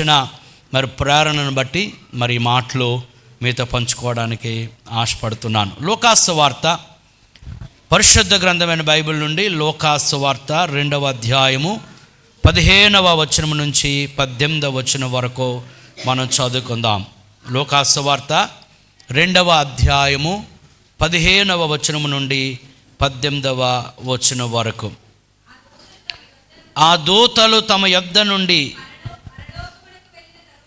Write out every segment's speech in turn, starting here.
వచ్చిన మరి ప్రేరణను బట్టి మరి ఈ మాటలు మీతో పంచుకోవడానికి ఆశపడుతున్నాను. లూకాసు సువార్త, పరిశుద్ధ గ్రంథమైన బైబిల్ నుండి లూకాసు సువార్త 2వ అధ్యాయము 15వ వచనం నుంచి 18వ వచనం వరకు మనం చదువుకుందాం. లూకాసు సువార్త 2వ అధ్యాయము 15వ వచనం నుండి 18వ వచనం వరకు. ఆ దూతలు తమ యొద్ద నుండి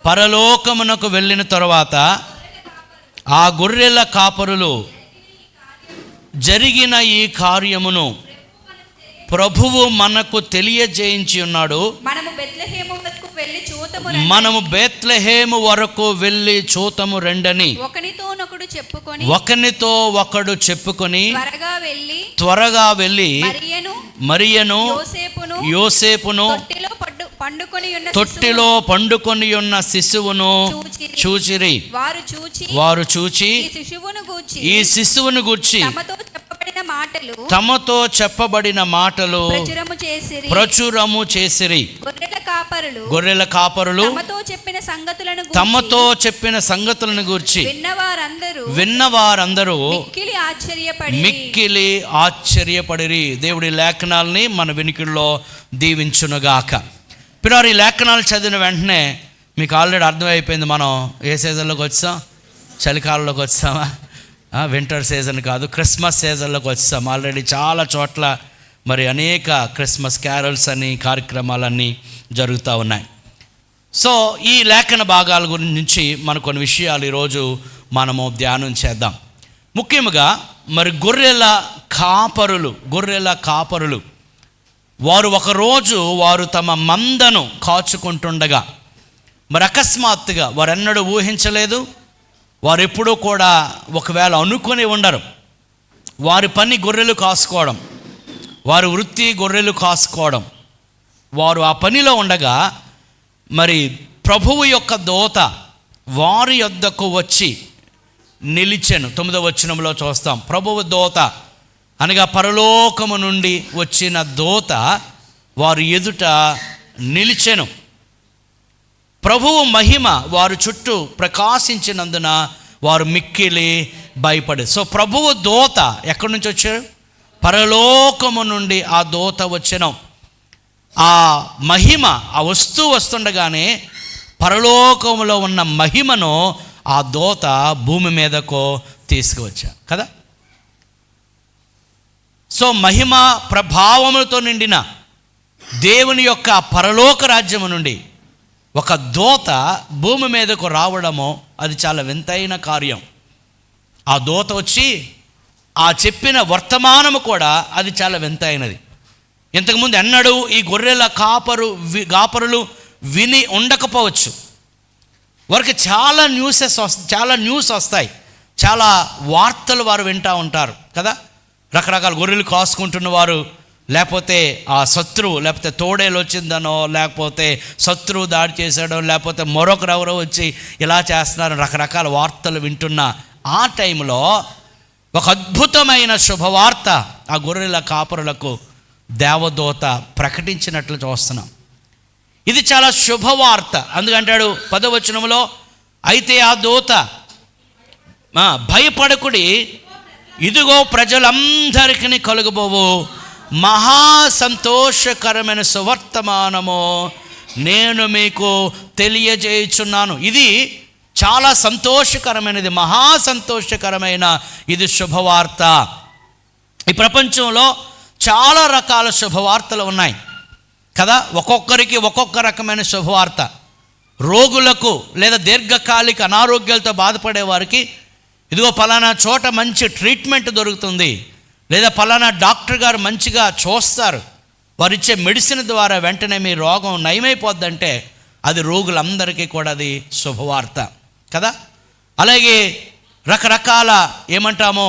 పరలోకమునకు వెళ్ళిన తరువాత ఆ గొర్రెల కాపరులు జరిగిన ఈ కార్యమును ప్రభువు మనకు తెలియజేయించి ఉన్నాడు. మనము బెత్లెహేము వరకు వెళ్ళి చూతము రెండని ఒకనితో ఒకడు చెప్పుకొని త్వరగా వెళ్ళి మరియను యోసేపును తొట్టిలో పండుకొని ఉన్న శిశువును చూచిరి. వారు చూచి ఈ శిశువును గూర్చి తమతో చెప్పబడిన మాటలు ప్రచురము చేసిరి. గొర్రెల కాపరులు తమతో చెప్పిన సంగతులను గూర్చి విన్నవారందరూ మిక్కిలి ఆశ్చర్యపడిరి. దేవుడి లేఖనాల్ని మన వినికిడిలో దీవించునుగాక. పిల్లలు, ఈ లేఖనాలు చదివిన వెంటనే మీకు ఆల్రెడీ అర్థమైపోయింది మనం ఏ సీజన్లోకి వచ్చాం. చలికాలంలోకి వచ్చామా? వింటర్ సీజన్ కాదు, క్రిస్మస్ సీజన్లోకి వచ్చాం. ఆల్రెడీ చాలా చోట్ల మరి అనేక క్రిస్మస్ క్యారల్స్ అని కార్యక్రమాలన్నీ జరుగుతూ ఉన్నాయి. సో ఈ లేఖన భాగాల గురించి మన కొన్ని విషయాలు ఈరోజు మనము ధ్యానం చేద్దాం. ముఖ్యంగా మరి గొర్రెల కాపరులు వారు ఒకరోజు వారు తమ మందను కాచుకుంటుండగా మరి అకస్మాత్తుగా వారెన్నడూ ఊహించలేదు, వారు ఎప్పుడూ కూడా ఒకవేళ అనుకొని ఉండరు. వారి పని గొర్రెలు కాసుకోవడం, వారి వృత్తి గొర్రెలు కాసుకోవడం. వారు ఆ పనిలో ఉండగా మరి ప్రభువు యొక్క దూత వారి యొద్దకు వచ్చి నిలిచెను. 9వ వచనంలో చూస్తాం. ప్రభువు దూత అనగా పరలోకము నుండి వచ్చిన దూత వారి ఎదుట నిలిచెను. ప్రభువు మహిమ వారు చుట్టూ ప్రకాశించినందున వారు మిక్కిలి భయపడి. సో ప్రభువు దూత ఎక్కడి నుంచి వచ్చారు? పరలోకము నుండి ఆ దూత వచ్చెను. ఆ మహిమ, ఆ వస్తువు వస్తుండగానే పరలోకములో ఉన్న మహిమను ఆ దూత భూమి మీదకు తీసుకువచ్చారు కదా. సో మహిమ ప్రభావములతో నిండిన దేవుని యొక్క పరలోక రాజ్యము నుండి ఒక దూత భూమి మీదకు రావడము అది చాలా వింతైన కార్యం. ఆ దూత వచ్చి ఆ చెప్పిన వర్తమానము కూడా అది చాలా వింతైనది. ఇంతకుముందు ఎన్నడూ ఈ గొర్రెల కాపరులు విని ఉండకపోవచ్చు. వారికి చాలా న్యూస్ వస్తాయి, చాలా వార్తలు వారు వింటూ ఉంటారు కదా. రకరకాల గొర్రెలు కాసుకుంటున్న వారు, లేకపోతే ఆ శత్రువు, లేకపోతే తోడేలు వచ్చిందనో, లేకపోతే శత్రువు దాడి చేశాడో, లేకపోతే మరొకరు ఎవరో వచ్చి ఇలా చేస్తున్నారు, రకరకాల వార్తలు వింటున్న ఆ టైంలో ఒక అద్భుతమైన శుభవార్త ఆ గొర్రెల కాపరులకు దేవదూత ప్రకటించినట్లు చూస్తున్నాం. ఇది చాలా శుభవార్త. అందుకంటాడు 10వ వచనంలో, అయితే ఆ దూత భయపడకుడి, ఇదిగో ప్రజలందరికీ కలుగబోవు మహా సంతోషకరమైన సువర్తమానము నేను మీకు తెలియజేయుచున్నాను. ఇది చాలా సంతోషకరమైనది, మహా సంతోషకరమైన ఇది శుభవార్త. ఈ ప్రపంచంలో చాలా రకాల శుభవార్తలు ఉన్నాయి కదా. ఒక్కొక్కరికి ఒక్కొక్క రకమైన శుభవార్త. రోగులకు లేదా దీర్ఘకాలిక అనారోగ్యాలతో బాధపడే వారికి ఇదిగో పలానా చోట మంచి ట్రీట్మెంట్ దొరుకుతుంది, లేదా పలానా డాక్టర్ గారు మంచిగా చూస్తారు, వారు ఇచ్చే మెడిసిన్ ద్వారా వెంటనే మీ రోగం నయమైపోద్దంటే అది రోగులందరికీ కూడా అది శుభవార్త కదా. అలాగే రకరకాల ఏమంటామో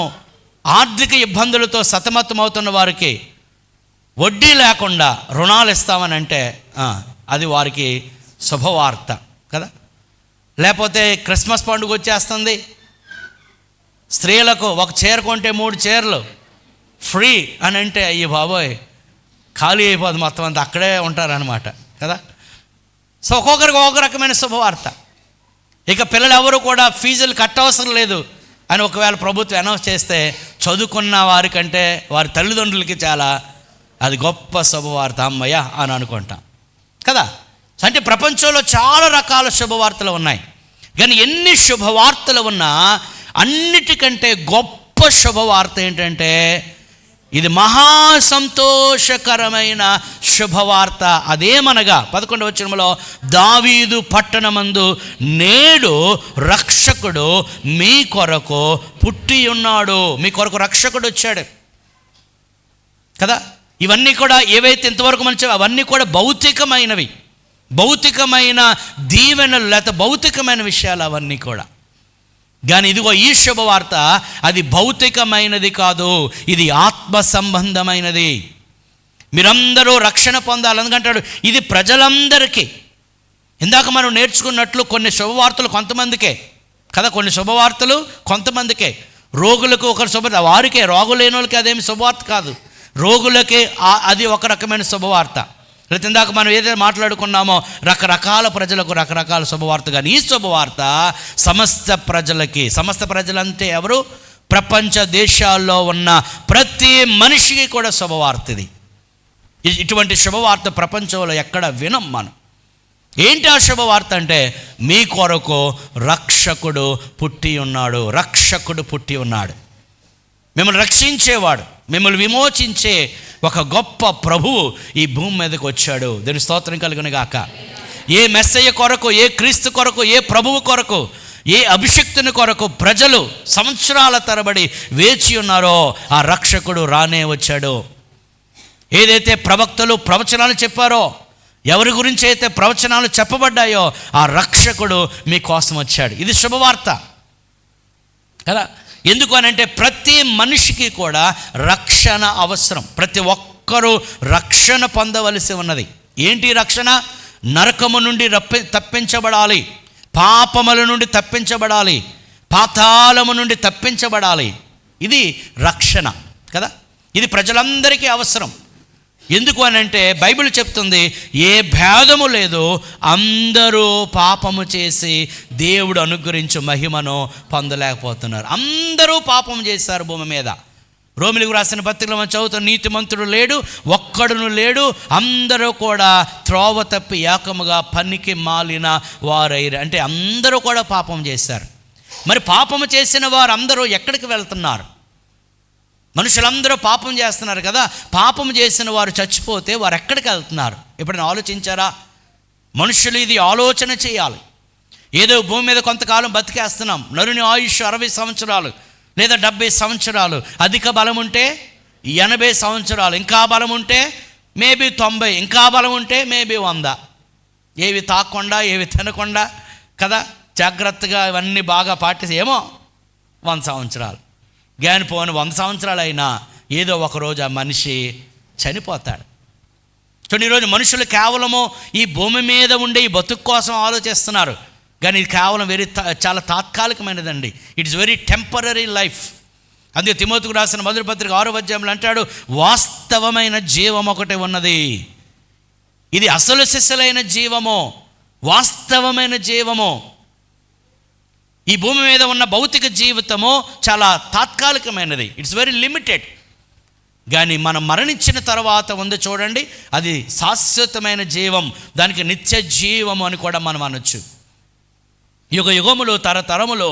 ఆర్థిక ఇబ్బందులతో సతమతమవుతున్న వారికి వడ్డీ లేకుండా రుణాలు ఇస్తామని అంటే అది వారికి శుభవార్త కదా. లేకపోతే క్రిస్మస్ పండుగ వచ్చేస్తుంది, స్త్రీలకు ఒక చీర కొంటే 3 చీరలు ఫ్రీ అని అంటే అయ్యి బాబోయ్ ఖాళీ అయిపోదు, మొత్తం అంతా అక్కడే ఉంటారనమాట కదా. సో ఒక్కొక్కరికి ఒక్కొక్క రకమైన శుభవార్త. ఇక పిల్లలు ఎవరు కూడా ఫీజులు కట్టవసరం లేదు అని ఒకవేళ ప్రభుత్వం అనౌన్స్ చేస్తే చదువుకున్న వారికంటే వారి తల్లిదండ్రులకి చాలా అది గొప్ప శుభవార్త, అమ్మయ్య అని అనుకుంటాం కదా. అంటే ప్రపంచంలో చాలా రకాల శుభవార్తలు ఉన్నాయి. కానీ ఎన్ని శుభవార్తలు ఉన్నా అన్నిటికంటే గొప్ప శుభవార్త ఏంటంటే ఇది మహా సంతోషకరమైన శుభవార్త. అదేమనగా 11వ వచనంలో, దావీదు పట్టణమందు నేడు రక్షకుడు మీ కొరకు పుట్టి ఉన్నాడు. మీ కొరకు రక్షకుడు వచ్చాడు కదా. ఇవన్నీ కూడా ఏవైతే ఇంతవరకు మంచి అవన్నీ కూడా భౌతికమైనవి, భౌతికమైన దీవెనలు లేకపోతే భౌతికమైన విషయాలు అవన్నీ కూడా. కానీ ఇదిగో ఈ శుభవార్త అది భౌతికమైనది కాదు, ఇది ఆత్మ సంబంధమైనది. మీరందరూ రక్షణ పొందాలి ఎందుకంటాడు. ఇది ప్రజలందరికీ. ఇందాక మనం నేర్చుకున్నట్లు కొన్ని శుభవార్తలు కొంతమందికే కదా, కొన్ని శుభవార్తలు కొంతమందికే. రోగులకు ఒక శుభవార్త, వారికే, రోగులు లేని వాళ్ళకి అదేమి శుభవార్త కాదు, రోగులకే అది ఒక రకమైన శుభవార్త. లేదా ఇందాక మనం ఏదైతే మాట్లాడుకున్నామో రకరకాల ప్రజలకు రకరకాల శుభవార్త. కానీ ఈ శుభవార్త సమస్త ప్రజలకి. సమస్త ప్రజలంటే ఎవరు? ప్రపంచ దేశాల్లో ఉన్న ప్రతి మనిషికి కూడా శుభవార్త ఇది. ఇటువంటి శుభవార్త ప్రపంచంలో ఎక్కడ వినం మనం. ఏంటి ఆ శుభవార్త అంటే మీ కొరకు రక్షకుడు పుట్టి ఉన్నాడు. రక్షకుడు పుట్టి ఉన్నాడు. మిమ్మల్ని రక్షించేవాడు, మిమ్మల్ని విమోచించే ఒక గొప్ప ప్రభువు ఈ భూమి మీదకి వచ్చాడు. దీని స్తోత్రం కలుగును గాక. ఏ మెస్సయ్య కొరకు, ఏ క్రీస్తు కొరకు, ఏ ప్రభువు కొరకు, ఏ అభిషిక్తుని కొరకు ప్రజలు సంవత్సరాల తరబడి వేచి ఉన్నారో ఆ రక్షకుడు రానే వచ్చాడు. ఏదైతే ప్రవక్తలు ప్రవచనాలు చెప్పారో, ఎవరి గురించి అయితే ప్రవచనాలు చెప్పబడ్డాయో ఆ రక్షకుడు మీకోసం వచ్చాడు. ఇది శుభవార్త కదా. ఎందుకు అనంటే ప్రతి మనిషికి కూడా రక్షణ అవసరం. ప్రతి ఒక్కరూ రక్షణ పొందవలసి ఉన్నది. ఏంటి రక్షణ? నరకము నుండి తప్పించబడాలి, పాపముల నుండి తప్పించబడాలి, పాతాళము నుండి తప్పించబడాలి. ఇది రక్షణ కదా. ఇది ప్రజలందరికీ అవసరం. ఎందుకు అనంటే బైబిల్ చెప్తుంది ఏ భేదము లేదు, అందరూ పాపము చేసి దేవుడు అనుగ్రహించు మహిమను పొందలేకపోతున్నారు. అందరూ పాపం చేశారు భూమి మీద. రోమిలికి రాసిన పత్రికలో మనం చదువుతున్న నీతిమంతుడు లేడు, ఒక్కడును లేడు, అందరూ కూడా త్రోవ తప్పి ఏకముగా పనికి మాలిన వారైరు. అంటే అందరూ కూడా పాపం చేశారు. మరి పాపము చేసిన వారు అందరూ ఎక్కడికి వెళ్తున్నారు? మనుషులందరూ పాపం చేస్తున్నారు కదా. పాపం చేసిన వారు చచ్చిపోతే వారు ఎక్కడికి వెళ్తున్నారు? ఎప్పుడైనా ఆలోచించారా? మనుషులు ఇది ఆలోచన చేయాలి. ఏదో భూమి మీద కొంతకాలం బతికేస్తున్నాం. నరుని ఆయుష్ 60 సంవత్సరాలు లేదా 70 సంవత్సరాలు, అధిక బలం ఉంటే 80 సంవత్సరాలు, ఇంకా బలం ఉంటే మేబీ 90, ఇంకా బలం ఉంటే మేబీ 100. ఏవి తాకుండా ఏవి తినకుండా కదా, జాగ్రత్తగా ఇవన్నీ బాగా పాటిస్తే ఏమో 100 సంవత్సరాలు. గాని పోని 100 సంవత్సరాలు అయినా ఏదో ఒకరోజు ఆ మనిషి చనిపోతాడు. చూడండి, ఈరోజు మనుషులు కేవలము ఈ భూమి మీద ఉండే ఈ బతుకు కోసం ఆలోచిస్తున్నారు. కానీ ఇది కేవలం చాలా తాత్కాలికమైనదండి. It's very temporary life. అందుకే తిమోతికి రాసిన మొదటి పత్రిక 6వ అధ్యాయంలో అంటాడు, వాస్తవమైన జీవం ఒకటి ఉన్నది. ఇది అసలు సిసలైన జీవము, వాస్తవమైన జీవము. ఈ భూమి మీద ఉన్న భౌతిక జీవితము చాలా తాత్కాలికమైనది. It's very limited. కానీ మనం మరణించిన తర్వాత ఉంది చూడండి, అది శాశ్వతమైన జీవం, దానికి నిత్య జీవము అని కూడా మనం అనొచ్చు. యుగ యుగములు తరతరములు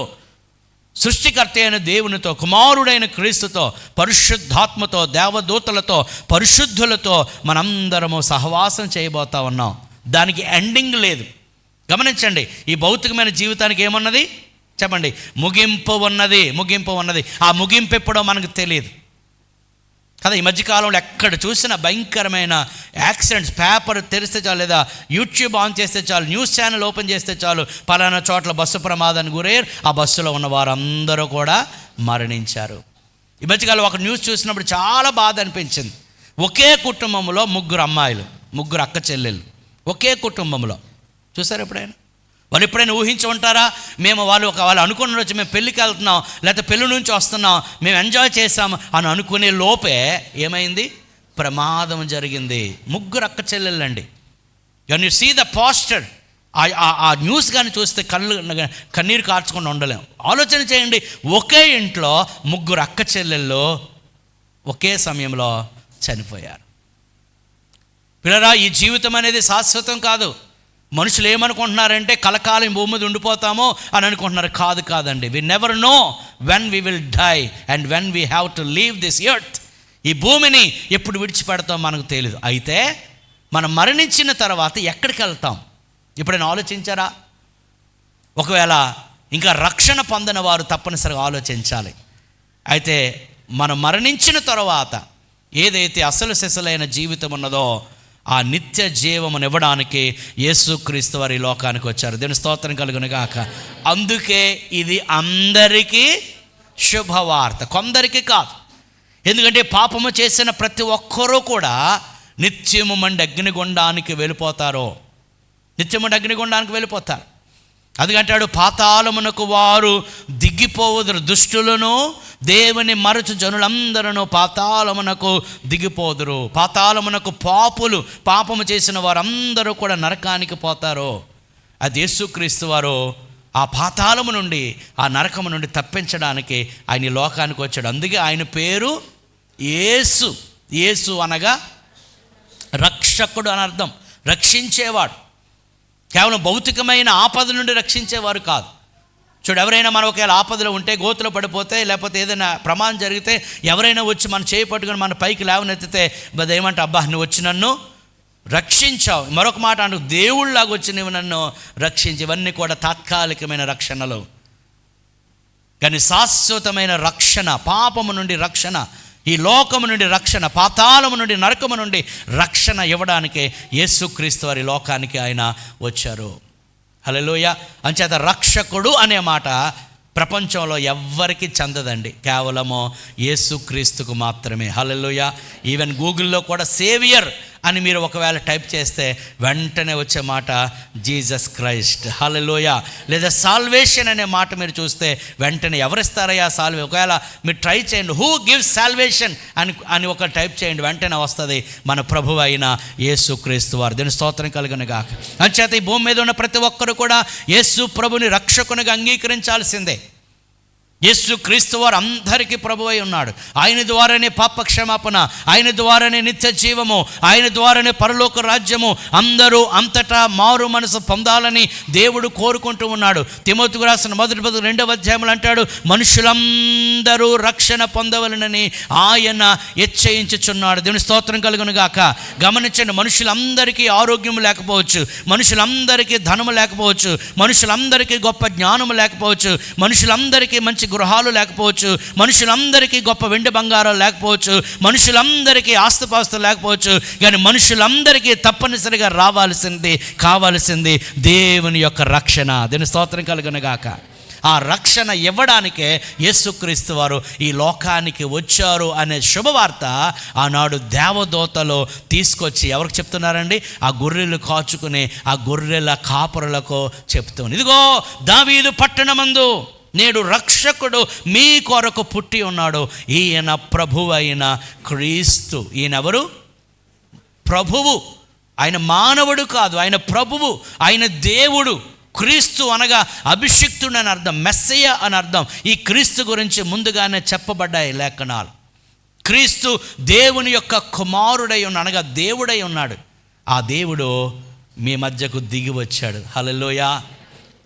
సృష్టికర్త అయిన దేవునితో, కుమారుడైన క్రీస్తుతో, పరిశుద్ధాత్మతో, దేవదూతలతో, పరిశుద్ధులతో మనందరము సహవాసం చేయబోతా ఉన్నాం. దానికి ఎండింగ్ లేదు. గమనించండి, ఈ భౌతికమైన జీవితానికి ఏమున్నది చెప్పండి? ముగింపు ఉన్నది. ముగింపు ఉన్నది. ఆ ముగింపు ఎప్పుడో మనకు తెలియదు కదా. ఈ మధ్యకాలంలో ఎక్కడ చూసినా భయంకరమైన యాక్సిడెంట్స్. పేపర్ తెరిస్తే చాలు లేదా యూట్యూబ్ ఆన్ చేస్తే చాలు, న్యూస్ ఛానల్ ఓపెన్ చేస్తే చాలు, పలానా చోట్ల బస్సు ప్రమాదానికి గురయ్యారు, ఆ బస్సులో ఉన్న వారందరూ కూడా మరణించారు. ఈ మధ్యకాలం ఒక న్యూస్ చూసినప్పుడు చాలా బాధ అనిపించింది. ఒకే కుటుంబంలో 3 అమ్మాయిలు, 3 అక్క చెల్లెళ్ళు ఒకే కుటుంబంలో. చూసారు ఎప్పుడైనా? వాళ్ళు ఎప్పుడైనా ఊహించి ఉంటారా? వాళ్ళు అనుకున్న రోజు మేము పెళ్ళికి వెళ్తున్నాం, లేకపోతే పెళ్ళి నుంచి వస్తున్నాం, మేము ఎంజాయ్ చేసాం అని అనుకునే లోపే ఏమైంది? ప్రమాదం జరిగింది. 3 అక్క చెల్లెళ్ళండి. Can you see the poster? ఆ న్యూస్ కానీ చూస్తే కన్నీరు కార్చకుండా ఉండలేము. ఆలోచన చేయండి, ఒకే ఇంట్లో 3 అక్క చెల్లెళ్ళు ఒకే సమయంలో చనిపోయారు. పిల్లరా, ఈ జీవితం అనేది శాశ్వతం కాదు. మనుషులు ఏమనుకుంటున్నారంటే కలకాలం భూమి మీద ఉండిపోతామో అని అనుకుంటున్నారు. కాదండి. We never know when we will die and when we have to leave this earth. ఈ భూమిని ఎప్పుడు విడిచిపెడతాం మనకు తెలియదు. అయితే మనం మరణించిన తర్వాత ఎక్కడికి వెళ్తాం ఎప్పుడైనా ఆలోచించారా? ఒకవేళ ఇంకా రక్షణ పొందిన వారు తప్పనిసరిగా ఆలోచించాలి. అయితే మనం మరణించిన తర్వాత ఏదైతే అసలు సెసలైన జీవితం ఉన్నదో ఆ నిత్య జీవమును ఇవ్వడానికి యేసుక్రీస్తు వారి లోకానికి వచ్చారు. దేవుని స్తోత్రం కలుగును గాక. అందుకే ఇది అందరికీ శుభవార్త, కొందరికి కాదు. ఎందుకంటే పాపము చేసిన ప్రతి ఒక్కరూ కూడా నిత్యము మండి అగ్నిగుండానికి వెళ్ళిపోతారు. అందుకంటాడు, పాతాళమునకు వారు దిగిపోవుదురు, దుష్టులను దేవుని మరచు జనులందరూ పాతాళమునకు దిగిపోదురు. పాతాళమునకు పాపము చేసిన వారందరూ కూడా నరకానికి పోతారు. అది యేసుక్రీస్తు వారు ఆ పాతాళము నుండి, ఆ నరకము నుండి తప్పించడానికి ఆయన లోకానికి వచ్చాడు. అందుకే ఆయన పేరు యేసు. యేసు అనగా రక్షకుడు అని అర్థం, రక్షించేవాడు. కేవలం భౌతికమైన ఆపద నుండి రక్షించేవారు కాదు. చూడు, ఎవరైనా మనం ఒకవేళ ఆపదలో ఉంటే, గోతులో పడిపోతే, లేకపోతే ఏదైనా ప్రమాదం జరిగితే ఎవరైనా వచ్చి మన చేయి పట్టుకొని మన పైకి లేవనెత్తితే ఏమంటే, అబ్బా నువ్వు వచ్చి నన్ను రక్షించావు. మరొక మాట అంటూ, దేవుళ్ళలాగా వచ్చి నువ్వు నన్ను రక్షించి. ఇవన్నీ కూడా తాత్కాలికమైన రక్షణలు. కానీ శాశ్వతమైన రక్షణ, పాపము నుండి రక్షణ, ఈ లోకము నుండి రక్షణ, పాతాళము నుండి నరకము నుండి రక్షణ ఇవ్వడానికే యేసుక్రీస్తు వారి లోకానికి ఆయన వచ్చారు. హల్లెలూయా. అంచేత రక్షకుడు అనే మాట ప్రపంచంలో ఎవ్వరికి చెందదండి, కేవలము యేసుక్రీస్తుకు మాత్రమే. హల్లెలూయా. ఈవెన్ గూగుల్లో కూడా సేవియర్ అని మీరు ఒకవేళ టైప్ చేస్తే వెంటనే వచ్చే మాట జీసస్ క్రైస్ట్. హల్లెలూయా. లేదా సాల్వేషన్ అనే మాట మీరు చూస్తే వెంటనే ఎవరిస్తారయ్యా సాల్వే. ఒకవేళ మీరు ట్రై చేయండి, హూ గివ్స్ సాల్వేషన్ అని ఒక టైప్ చేయండి, వెంటనే వస్తుంది మన ప్రభువు అయిన యేసుక్రీస్తు వారు. దీని స్తోత్రం కలుగును గాక. అంచేత ఈ భూమి మీద ఉన్న ప్రతి ఒక్కరు కూడా యేసు ప్రభుని రక్షకునిగా అంగీకరించాల్సిందే. యేసుక్రీస్తు వారు అందరికీ ప్రభువై ఉన్నాడు. ఆయన ద్వారానే పాప క్షమాపణ, ఆయన ద్వారానే నిత్య జీవము, ఆయన ద్వారానే పరలోక రాజ్యము. అందరూ అంతటా మారు మనసు పొందాలని దేవుడు కోరుకుంటూ ఉన్నాడు. తిమోతికి రాసిన 1:2 అంటాడు, మనుషులందరూ రక్షణ పొందవలనని ఆయన హెచ్చరించుచున్నాడు. దేవుని స్తోత్రం కలుగును గాక. గమనించండి, మనుషులందరికీ ఆరోగ్యం లేకపోవచ్చు, మనుషులందరికీ ధనము లేకపోవచ్చు, మనుషులందరికీ గొప్ప జ్ఞానము లేకపోవచ్చు, మనుషులందరికీ మంచి గృహాలు లేకపోవచ్చు, మనుషులందరికీ గొప్ప వెండి బంగారాలు లేకపోవచ్చు, మనుషులందరికీ ఆస్తిపాస్తులు లేకపోవచ్చు. కానీ మనుషులందరికీ తప్పనిసరిగా కావాల్సింది దేవుని యొక్క రక్షణ. దీని స్తోత్రం కలుగును గాక. ఆ రక్షణ ఇవ్వడానికే యేసుక్రీస్తు వారు ఈ లోకానికి వచ్చారు అనే శుభవార్త ఆనాడు దేవదూతలు తీసుకొచ్చి ఎవరికి చెప్తున్నారండి? ఆ గొర్రెలు కాచుకునే ఆ గొర్రెల కాపరులకు చెప్తుంది. ఇదిగో దావీదు పట్టణమందు నేడు రక్షకుడు మీ కొరకు పుట్టి ఉన్నాడు, ఈయన ప్రభువు అయిన క్రీస్తు. ఈయనెవరు? ప్రభువు. ఆయన మానవుడు కాదు, ఆయన ప్రభువు, ఆయన దేవుడు. క్రీస్తు అనగా అభిషిక్తుడు అని అర్థం, మెస్సయ్య అని అర్థం. ఈ క్రీస్తు గురించి ముందుగానే చెప్పబడ్డాయి లేఖనాలు. క్రీస్తు దేవుని యొక్క కుమారుడై ఉన్నాడు, అనగా దేవుడై ఉన్నాడు. ఆ దేవుడు మీ మధ్యకు దిగి వచ్చాడు. హల్లెలూయా.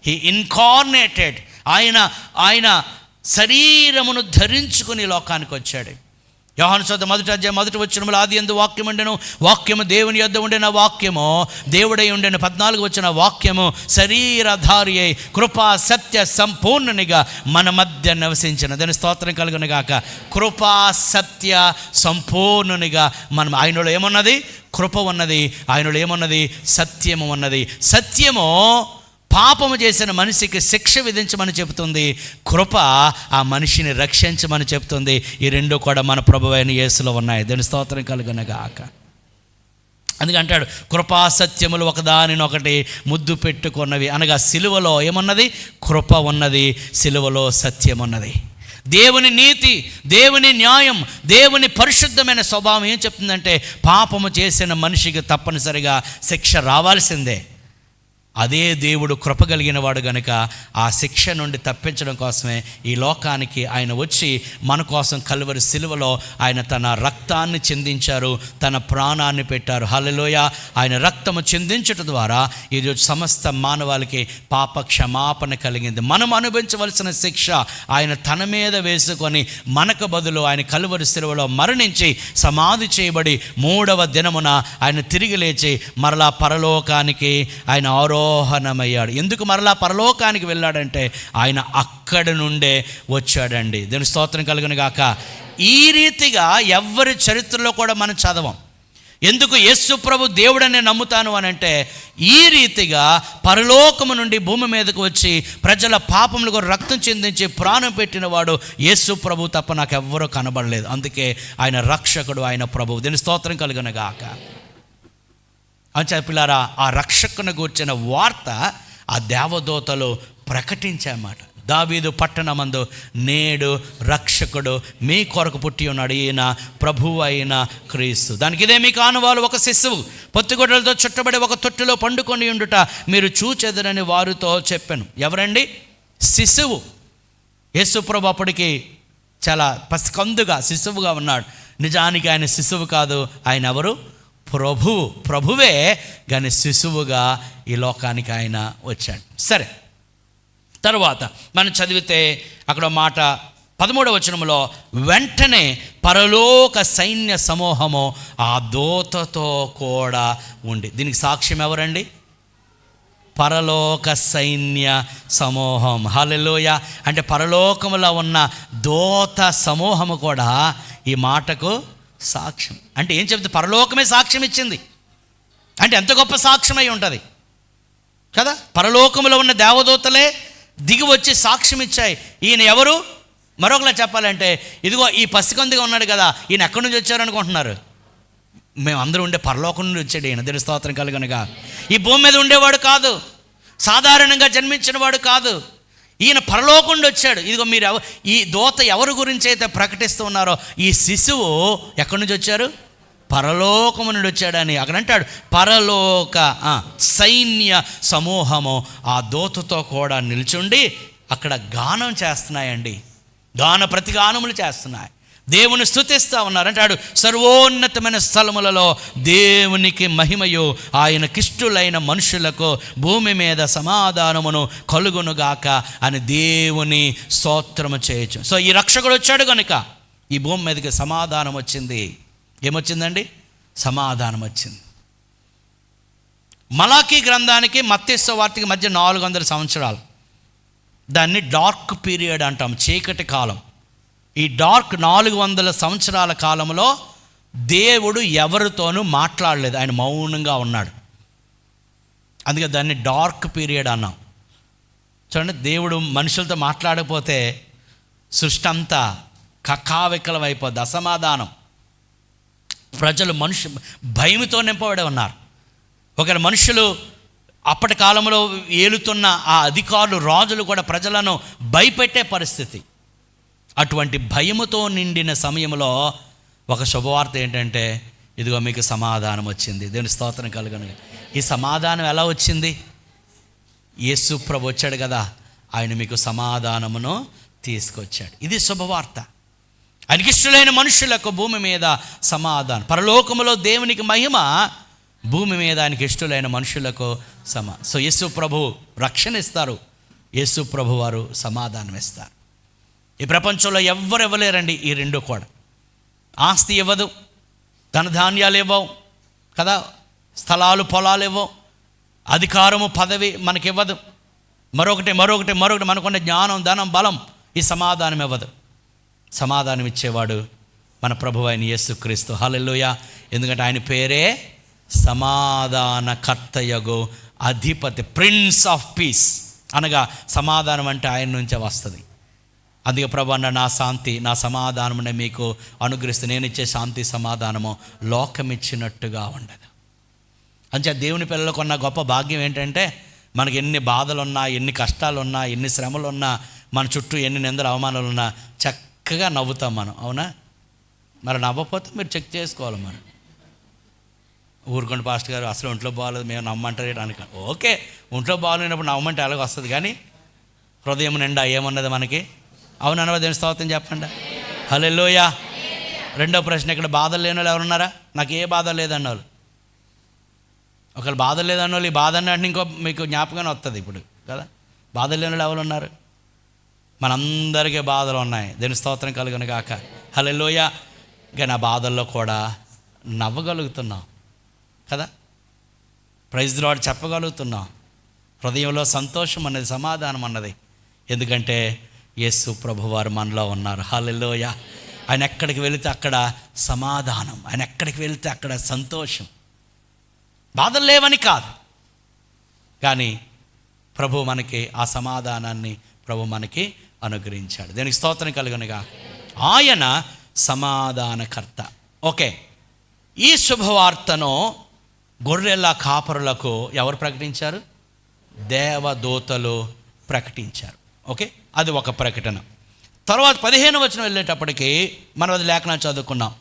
He incarnated. ఆయన శరీరమును ధరించుకుని లోకానికి వచ్చాడు. యోహాను సువార్త 1:1 ఆదియందు వాక్యం ఉండెను, వాక్యము దేవుని యొద్ద ఉండెను, వాక్యము దేవుడై ఉండెను. 14 వాక్యము శరీరధారి అయి కృపా సత్య సంపూర్ణునిగా మన మధ్య నివసించిన. దాని స్తోత్రం కలుగును గాక. కృపా సత్య సంపూర్ణునిగా మనం, ఆయనలో ఏమున్నది? కృప ఉన్నది. ఆయనలో ఏమున్నది? సత్యము ఉన్నది. సత్యము పాపము చేసిన మనిషికి శిక్ష విధించమని చెబుతుంది, కృప ఆ మనిషిని రక్షించమని చెబుతుంది. ఈ రెండు కూడా మన ప్రభువైన యేసులో ఉన్నాయి. దాని స్తోత్రం కలుగును గాక. అందుకే అంటాడు, కృపా సత్యములు ఒకదానినొకటి ముద్దు పెట్టుకున్నవి, అనగా సిలువలో ఏమున్నది? కృప ఉన్నది, సిలువలో సత్యం ఉన్నది. దేవుని నీతి, దేవుని న్యాయం, దేవుని పరిశుద్ధమైన స్వభావం ఏం చెప్తుందంటే పాపము చేసిన మనిషికి తప్పనిసరిగా శిక్ష రావాల్సిందే. అదే దేవుడు కృప కలిగిన వాడు గనుక ఆ శిక్ష నుండి తప్పించడం కోసమే ఈ లోకానికి ఆయన వచ్చి మన కోసం కల్వరి సిలువలో ఆయన తన రక్తాన్ని చిందించారు, తన ప్రాణాన్ని పెట్టారు. హల్లెలూయా. ఆయన రక్తము చిందించడం ద్వారా ఈరోజు సమస్త మానవాళికి పాప క్షమాపణ కలిగింది. మనం అనుభవించవలసిన శిక్ష ఆయన తన మీద వేసుకొని మనకు బదులు ఆయన కల్వరి సిలువలో మరణించి సమాధి చేయబడి 3వ దినమున ఆయన తిరిగి లేచి మరలా పరలోకానికి ఆయన ఆరోహణమయ్యాడు. ఎందుకు మరలా పరలోకానికి వెళ్ళాడంటే ఆయన అక్కడి నుండే వచ్చాడండి. దేవుని స్తోత్రం కలుగును గాక. ఈ రీతిగా ఎవ్వరి చరిత్రలో కూడా మనం చదవం. ఎందుకు యేసు ప్రభు దేవుడనే నమ్ముతాను అని అంటే, ఈ రీతిగా పరలోకము నుండి భూమి మీదకు వచ్చి ప్రజల పాపములకు రక్తం చిందించి ప్రాణం పెట్టిన వాడు యేసు ప్రభు తప్ప నాకు ఎవ్వరూ కనబడలేదు. అందుకే ఆయన రక్షకుడు, ఆయన ప్రభువు. దీని స్తోత్రం కలుగును గాక. అని చెప్పిలారా, ఆ రక్షకుని గూర్చిన వార్త ఆ దేవదూతలు ప్రకటించామాట. దావీదు పట్టణమందు నేడు రక్షకుడు మీ కొరకు పుట్టి ఉన్నాడు, ఈయన ప్రభువు అయిన క్రీస్తు. దానికి ఇదే మీకు ఆనవాలు, ఒక శిశువు పొత్తిగొడ్డలతో చుట్టబడి ఒక తొట్టిలో పండుకొని ఉండుట మీరు చూచెదరని వారితో చెప్పాను. ఎవరండి? శిశువు. యేసు ప్రభు అప్పటికి చాలా పసికందుగా శిశువుగా ఉన్నాడు. నిజానికి ఆయన శిశువు కాదు, ఆయన ఎవరు? ప్రభువే, కానీ శిశువుగా ఈ లోకానికి ఆయన వచ్చాడు. సరే, తరువాత మనం చదివితే అక్కడ మాట 13వ వచనంలో, వెంటనే పరలోక సైన్య సమూహము ఆ దూతతో కూడా ఉండి. దీనికి సాక్ష్యం ఎవరండి? పరలోక సైన్య సమూహం. హల్లెలూయా. అంటే పరలోకములో ఉన్న దూత సమూహము కూడా ఈ మాటకు సాక్ష్యం. అంటే ఏం చెప్తే, పరలోకమే సాక్ష్యం ఇచ్చింది అంటే ఎంత గొప్ప సాక్ష్యమై ఉంటుంది కదా. పరలోకములో ఉన్న దేవదూతలే దిగి వచ్చి సాక్ష్యం ఇచ్చాయి. ఈయన ఎవరు? మరొకలా చెప్పాలంటే, ఇదిగో ఈ పసికందుగా ఉన్నాడు కదా, ఈయన ఎక్కడి నుంచి వచ్చారనుకుంటున్నారు? మేము అందరూ ఉండే పరలోకం నుండి వచ్చాడు ఈయన. దేవుని స్తోత్రం కలుగునుగా. ఈ భూమి మీద ఉండేవాడు కాదు, సాధారణంగా జన్మించిన వాడు కాదు, ఈయన పరలోకం నుండి వచ్చాడు. ఇదిగో మీరు ఈ దూత ఎవరి గురించి అయితే ప్రకటిస్తూ ఉన్నారో, ఈ శిశువు ఎక్కడి నుంచి వచ్చారు? పరలోకము నుండి వచ్చాడని అక్కడ అంటాడు. పరలోక సైన్య సమూహము ఆ దూతతో కూడా నిల్చుండి అక్కడ గానం చేస్తున్నాయండి. ప్రతిగానములు చేస్తున్నాయి, దేవుని స్తుతిస్తూ ఉన్నారు. అంటాడు, సర్వోన్నతమైన స్థలములలో దేవునికి మహిమయు ఆయనకిష్టులైన మనుషులకు భూమి మీద సమాధానమును కలుగునుగాక అని దేవుని స్తోత్రము చేయొచ్చు. సో ఈ రక్షకుడు వచ్చాడు కనుక ఈ భూమి మీదకి సమాధానం వచ్చింది. ఏమొచ్చిందండి? సమాధానం వచ్చింది. మలాకీ గ్రంథానికి మత్తయి సువార్తకి మధ్య 400 సంవత్సరాలు. దాన్ని డార్క్ పీరియడ్ అంటాం, చీకటి కాలం. ఈ డార్క్ 400 సంవత్సరాల కాలంలో దేవుడు ఎవరితోనూ మాట్లాడలేదు, ఆయన మౌనంగా ఉన్నాడు. అందుకే దాన్ని డార్క్ పీరియడ్ అన్నాం. చూడండి, దేవుడు మనుషులతో మాట్లాడకపోతే సృష్టి అంతా కకావికలం అయిపోద్ది, అసమాధానం. ప్రజలు భయంతో నింపబడి ఉన్నారు. ఒకవేళ మనుషులు అప్పటి కాలంలో ఏలుతున్న ఆ అధికారులు, రాజులు కూడా ప్రజలను భయపెట్టే పరిస్థితి. అటువంటి భయముతో నిండిన సమయంలో ఒక శుభవార్త ఏంటంటే, ఇదిగో మీకు సమాధానం వచ్చింది. దేవుని స్తోత్రం కలుగును. ఈ సమాధానం ఎలా వచ్చింది? యేసు ప్రభు వచ్చాడు కదా, ఆయన మీకు సమాధానమును తీసుకొచ్చాడు. ఇది శుభవార్త. ఆయనకి ఇష్టలైన మనుషులకు భూమి మీద సమాధానం. పరలోకములో దేవునికి మహిమ, భూమి మీద ఆయనకి ఇష్టలైన మనుషులకు సో యేసు ప్రభు రక్షణ ఇస్తారు, యేసు ప్రభు వారు సమాధానం ఇస్తారు. ఈ ప్రపంచంలో ఎవ్వరు ఇవ్వలేరండి ఈ రెండు కూడా. ఆస్తి ఇవ్వదు, ధనధాన్యాలు ఇవ్వవు కదా, స్థలాలు పొలాలు ఇవ్వవు, అధికారము పదవి మనకివ్వదు, మరొకటి మనకున్న జ్ఞానం, ధనం, బలం ఈ సమాధానం ఇవ్వదు. సమాధానం ఇచ్చేవాడు మన ప్రభువు అయిన యేసుక్రీస్తు. హల్లెలూయా. ఎందుకంటే ఆయన పేరే సమాధానకర్తయగు అధిపతి, ప్రిన్స్ ఆఫ్ పీస్. అనగా సమాధానం అంటే ఆయన నుంచే వస్తుంది. అందుకే ప్రభు అన్న, నా శాంతి నా సమాధానమునే మీకు అనుగ్రహిస్తే, నేను ఇచ్చే శాంతి సమాధానము లోకం ఇచ్చినట్టుగా ఉండదు. అంతే దేవుని పిల్లలకు ఉన్న గొప్ప భాగ్యం ఏంటంటే, మనకి ఎన్ని బాధలున్నా, ఎన్ని కష్టాలున్నా, ఎన్ని శ్రమలున్నా, మన చుట్టూ ఎన్ని నిందలు అవమానాలు ఉన్నా చక్కగా నవ్వుతాం మనం. అవునా? మరి నవ్వకపోతే మీరు చెక్ చేసుకోవాలి. మనం ఊరుకోండి పాస్టర్ గారు, అసలు ఒంట్లో బాగాలేదు, మేము నమ్మంటారు అనుక. ఓకే, ఒంట్లో బాగాలేనప్పుడు నమ్మంటే అలాగ వస్తుంది, కానీ హృదయం నిండా ఏమన్నది మనకి? అవునన్నవా? దేవుని స్తోత్రం చెప్పండి. హల్లెలూయా. రెండో ప్రశ్న, ఇక్కడ బాధలు లేని వాళ్ళు ఎవరున్నారా? నాకు ఏ బాధ లేదన్నోళ్ళు. ఒకళ్ళు బాధ లేదన్నోళ్ళు ఈ బాధ అంటే ఇంకో మీకు జ్ఞాపకాన్ని వస్తుంది ఇప్పుడు కదా. బాధలు లేని వాళ్ళు ఎవరు ఉన్నారు? మనందరికీ బాధలు ఉన్నాయి. దేవుని స్తోత్రం కలుగును గాక. హల్లెలూయా. కానీ ఆ బాధల్లో కూడా నవ్వగలుగుతున్నాం కదా. ప్రైజ్ ది లార్డ్ చెప్పగలుగుతున్నాం. హృదయంలో సంతోషం అన్నది, సమాధానం అన్నది. ఎందుకంటే యేసు ప్రభువారు మనలో ఉన్నారు. హల్లెలూయా. ఆయన ఎక్కడికి వెళితే అక్కడ సమాధానం, ఆయన ఎక్కడికి వెళితే అక్కడ సంతోషం. బాధలు లేవని కాదు, కానీ ప్రభు మనకి ఆ సమాధానాన్ని ప్రభు మనకి అనుగ్రహించాడు. దీనికి స్తోత్రం కలుగునుగా. ఆయన సమాధానకర్త. ఓకే, ఈ శుభవార్తను గొర్రెల కాపరులకు ఎవరు ప్రకటించారు? దేవదూతలు ప్రకటించారు. ఓకే, అది ఒక ప్రకటన. తర్వాత 15వ వచనం వెళ్ళేటప్పటికి మనం అది లేఖనం చదువుకున్నాం.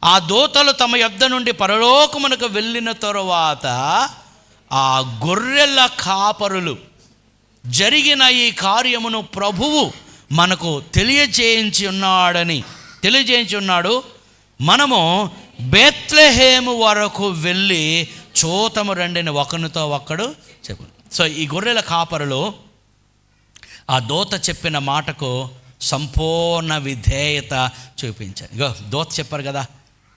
ఆ దూతలు తమ యొద్ద నుండి పరలోకమునకు వెళ్ళిన తరువాత ఆ గొర్రెల కాపరులు జరిగిన ఈ కార్యమును ప్రభువు మనకు తెలియజేయించి ఉన్నాడు. మనము బెత్లెహేము వరకు వెళ్ళి చూతము రండిని ఒకరితో ఒక్కడు చెప్పు. సో ఈ గొర్రెల కాపరులు ఆ దూత చెప్పిన మాటకు సంపూర్ణ విధేయత చూపించారు. ఇగో దూత చెప్పారు కదా,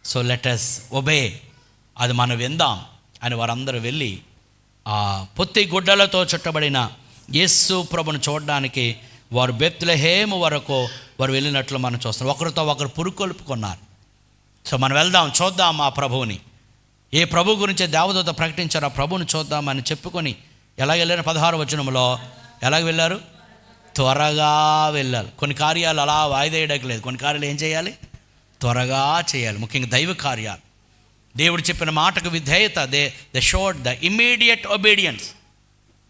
సో లెట్ us ఒబే, అది మనం విందాం అని వారందరూ వెళ్ళి ఆ పొత్తి గుడ్డలతో చుట్టబడిన యేసు ప్రభును చూడడానికి వారు బెత్లెహేము వరకు వారు వెళ్ళినట్లు మనం చూస్తున్నాం. ఒకరితో ఒకరు పురుకొల్పుకున్నారు. సో మనం వెళ్దాం, చూద్దాం ఆ ప్రభువుని. ఏ ప్రభు గురించి దేవదూత ప్రకటించారు ఆ ప్రభువుని చూద్దామని చెప్పుకొని ఎలాగ వెళ్ళారు? 16వ వచనంలో ఎలాగ వెళ్ళారు? త్వరగా వెళ్ళాలి. కొన్ని కార్యాలు అలా వాయిదేయడానికి లేదు. కొన్ని కార్యాలు ఏం చేయాలి? త్వరగా చేయాలి. ముఖ్యంగా దైవ కార్యాలు. దేవుడు చెప్పిన మాటకు విధేయత, they showed the immediate obedience.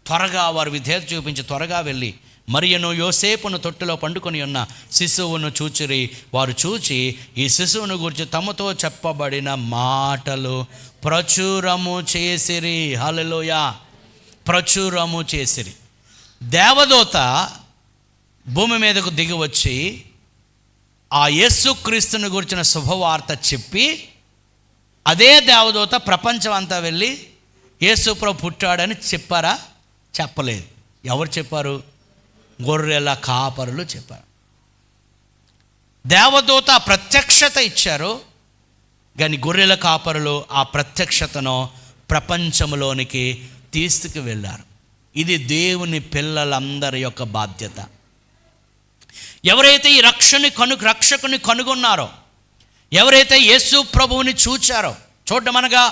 త్వరగా వారు విధేయత చూపించి త్వరగా వెళ్ళి మరియను యోసేపును తొట్టులో పండుకొని ఉన్న శిశువును చూచిరి. వారు చూచి ఈ శిశువును గురించి తమతో చెప్పబడిన మాటలు ప్రచురము చేసిరి. హల్లెలూయా. ప్రచురము చేసిరి. దేవదూత భూమి మీదకు దిగి వచ్చి ఆ యేసుక్రీస్తుని గురించిన శుభవార్త చెప్పి, అదే దేవదూత ప్రపంచం అంతా వెళ్ళి యేసుప్రభు పుట్టాడని చెప్పారా? చెప్పలేదు. ఎవరు చెప్పారు? గొర్రెల కాపరులు చెప్పారు. దేవదూత ప్రత్యక్షత ఇచ్చారు, కానీ గొర్రెల కాపరులు ఆ ప్రత్యక్షతను ప్రపంచంలోనికి తీసుకు వెళ్ళారు. ఇది దేవుని పిల్లలందరి యొక్క బాధ్యత. ఎవరైతే ఈ రక్షకుని కనుగొన్నారో, ఎవరైతే యేసు ప్రభువుని చూచారో, చూడడం అనగా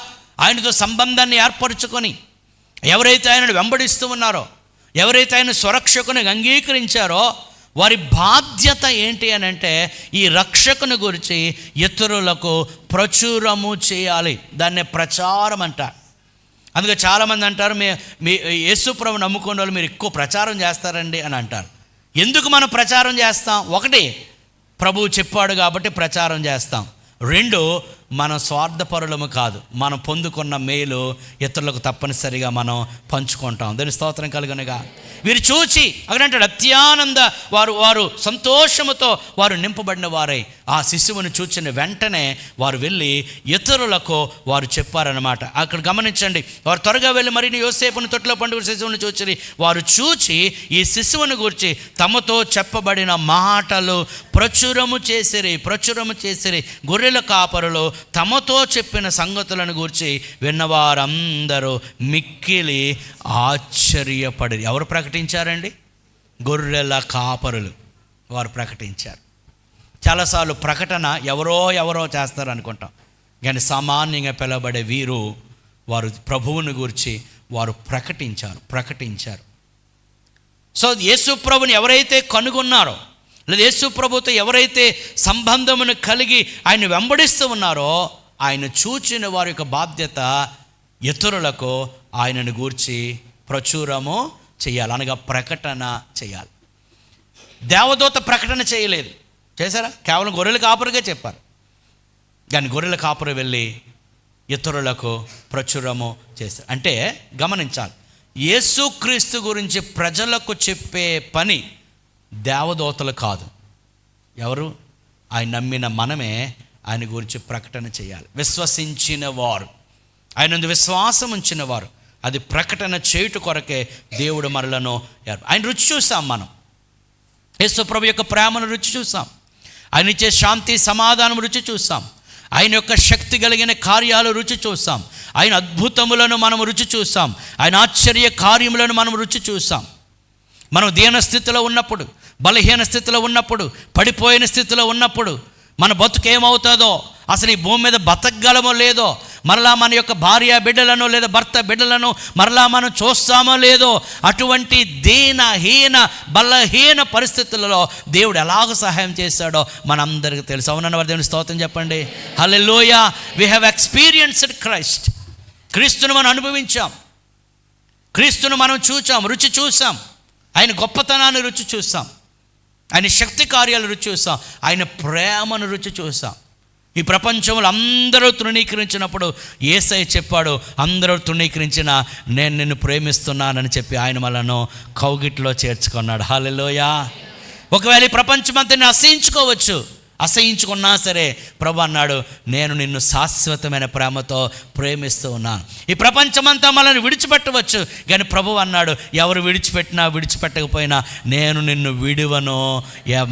ఆయనతో సంబంధాన్ని ఏర్పరచుకొని ఎవరైతే ఆయనను వెంబడిస్తూ ఉన్నారో, ఎవరైతే ఆయన స్వరక్షకుని అంగీకరించారో, వారి బాధ్యత ఏంటి అని అంటే ఈ రక్షకుని గురించి ఇతరులకు ప్రచురము చేయాలి. దాన్నే ప్రచారం అంటారు. అందుకే చాలామంది అంటారు, మీ యేసు ప్రభువుని నమ్ముకునే వాళ్ళు మీరు ఎక్కువ ప్రచారం చేస్తారండి అని అంటారు. ఎందుకు మనం ప్రచారం చేస్తాం? ఒకటి, ప్రభువు చెప్పాడు కాబట్టి ప్రచారం చేస్తాం. 2, మనం స్వార్థపరులము కాదు. మనం పొందుకున్న మేలు ఇతరులకు తప్పనిసరిగా మనం పంచుకుంటాం. దాని స్తోత్రం కలుగునుగా. వీరు చూచి అక్కడంటాడు అత్యానంద వారు సంతోషముతో వారు నింపబడిన వారై ఆ శిశువుని చూచిన వెంటనే వారు వెళ్ళి ఇతరులకు వారు చెప్పారనమాట. అక్కడ గమనించండి, వారు త్వరగా వెళ్ళి మరిన్ని యోసేపుని తొట్టులో పండుగ శిశువుని చూచి వారు చూచి ఈ శిశువుని గురించి తమతో చెప్పబడిన మాటలు ప్రచురము చేసిరి. గొర్రెల కాపరులు తమతో చెప్పిన సంగతులను గూర్చి విన్నవారందరూ మిక్కిలి ఆశ్చర్యపడి. ఎవరు ప్రకటించారండి? గొర్రెల కాపరులు. వారు ప్రకటించారు. చాలాసార్లు ప్రకటన ఎవరో చేస్తారు అనుకుంటాం, కానీ సామాన్యంగా పిలవబడే వారు ప్రభువుని గురించి వారు ప్రకటించారు. సో యేసు ప్రభుని ఎవరైతే కనుగొన్నారో, లేదా యేసు ప్రభుతో ఎవరైతే సంబంధమును కలిగి ఆయన వెంబడిస్తూ ఉన్నారో, ఆయన చూచిన వారి యొక్క బాధ్యత ఇతరులకు ఆయనను గూర్చి ప్రచురము చేయాలి, అనగా ప్రకటన చేయాలి. దేవదూత ప్రకటన చేయలేదు, చేశారా? కేవలం గొర్రెల కాపురుగా చెప్పారు. కానీ గొర్రెల కాపురు వెళ్ళి ఇతరులకు ప్రచురము చేశారు. అంటే గమనించాలి, యేసుక్రీస్తు గురించి ప్రజలకు చెప్పే పని దేవదూతలు కాదు. ఎవరు? ఆయన నమ్మిన మనమే ఆయన గురించి ప్రకటన చేయాలి. విశ్వసించిన వారు, ఆయనందు విశ్వాసం ఉంచిన వారు అది ప్రకటన చేయుట కొరకే దేవుడు మనలను ఆయన రుచి చూసాం. మనం యేసు ప్రభు యొక్క ప్రేమను రుచి చూసాం. ఆయన ఇచ్చే శాంతి సమాధానం రుచి చూసాం. ఆయన యొక్క శక్తి కలిగిన కార్యాలు రుచి చూసాం. ఆయన అద్భుతములను మనం రుచి చూసాం. ఆయన ఆశ్చర్య కార్యములను మనం రుచి చూసాం. మనం దీన స్థితిలో ఉన్నప్పుడు, బలహీన స్థితిలో ఉన్నప్పుడు, పడిపోయిన స్థితిలో ఉన్నప్పుడు మన బతుకు ఏమవుతుందో, అసలు ఈ భూమి మీద బతకగలమో లేదో, మరలా మన యొక్క భార్య బిడ్డలను లేదా భర్త బిడ్డలను మరలా మనం చూస్తామో లేదో, అటువంటి దీనహీన బలహీన పరిస్థితులలో దేవుడు ఎలాగ సహాయం చేశాడో మనందరికీ తెలుసు. అవునన్న వారి దేవుని స్తోత్రం చెప్పండి. Hallelujah. We have experienced Christ. క్రీస్తును మనం అనుభవించాం, క్రీస్తును మనం చూచాం, రుచి చూసాం. ఆయన గొప్పతనాన్ని రుచి చూసాం, ఆయన శక్తి కార్యాలు రుచి చూసాం, ఆయన ప్రేమను రుచి చూసాం. ఈ ప్రపంచంలో అందరూ తృణీకరించినప్పుడు యేసయ్య చెప్పాడు, అందరూ తృణీకరించిన నేను నిన్ను ప్రేమిస్తున్నానని చెప్పి ఆయన మనను కౌగిట్లో చేర్చుకున్నాడు. హల్లెలూయా. ఒకవేళ ఈ ప్రపంచమంతా అసహించుకోవచ్చు, అసహించుకున్నా సరే ప్రభు అన్నాడు, నేను నిన్ను శాశ్వతమైన ప్రేమతో ప్రేమిస్తూ ఉన్నాను. ఈ ప్రపంచమంతా మనల్ని విడిచిపెట్టవచ్చు, కానీ ప్రభు అన్నాడు, ఎవరు విడిచిపెట్టినా విడిచిపెట్టకపోయినా నేను నిన్ను విడువను,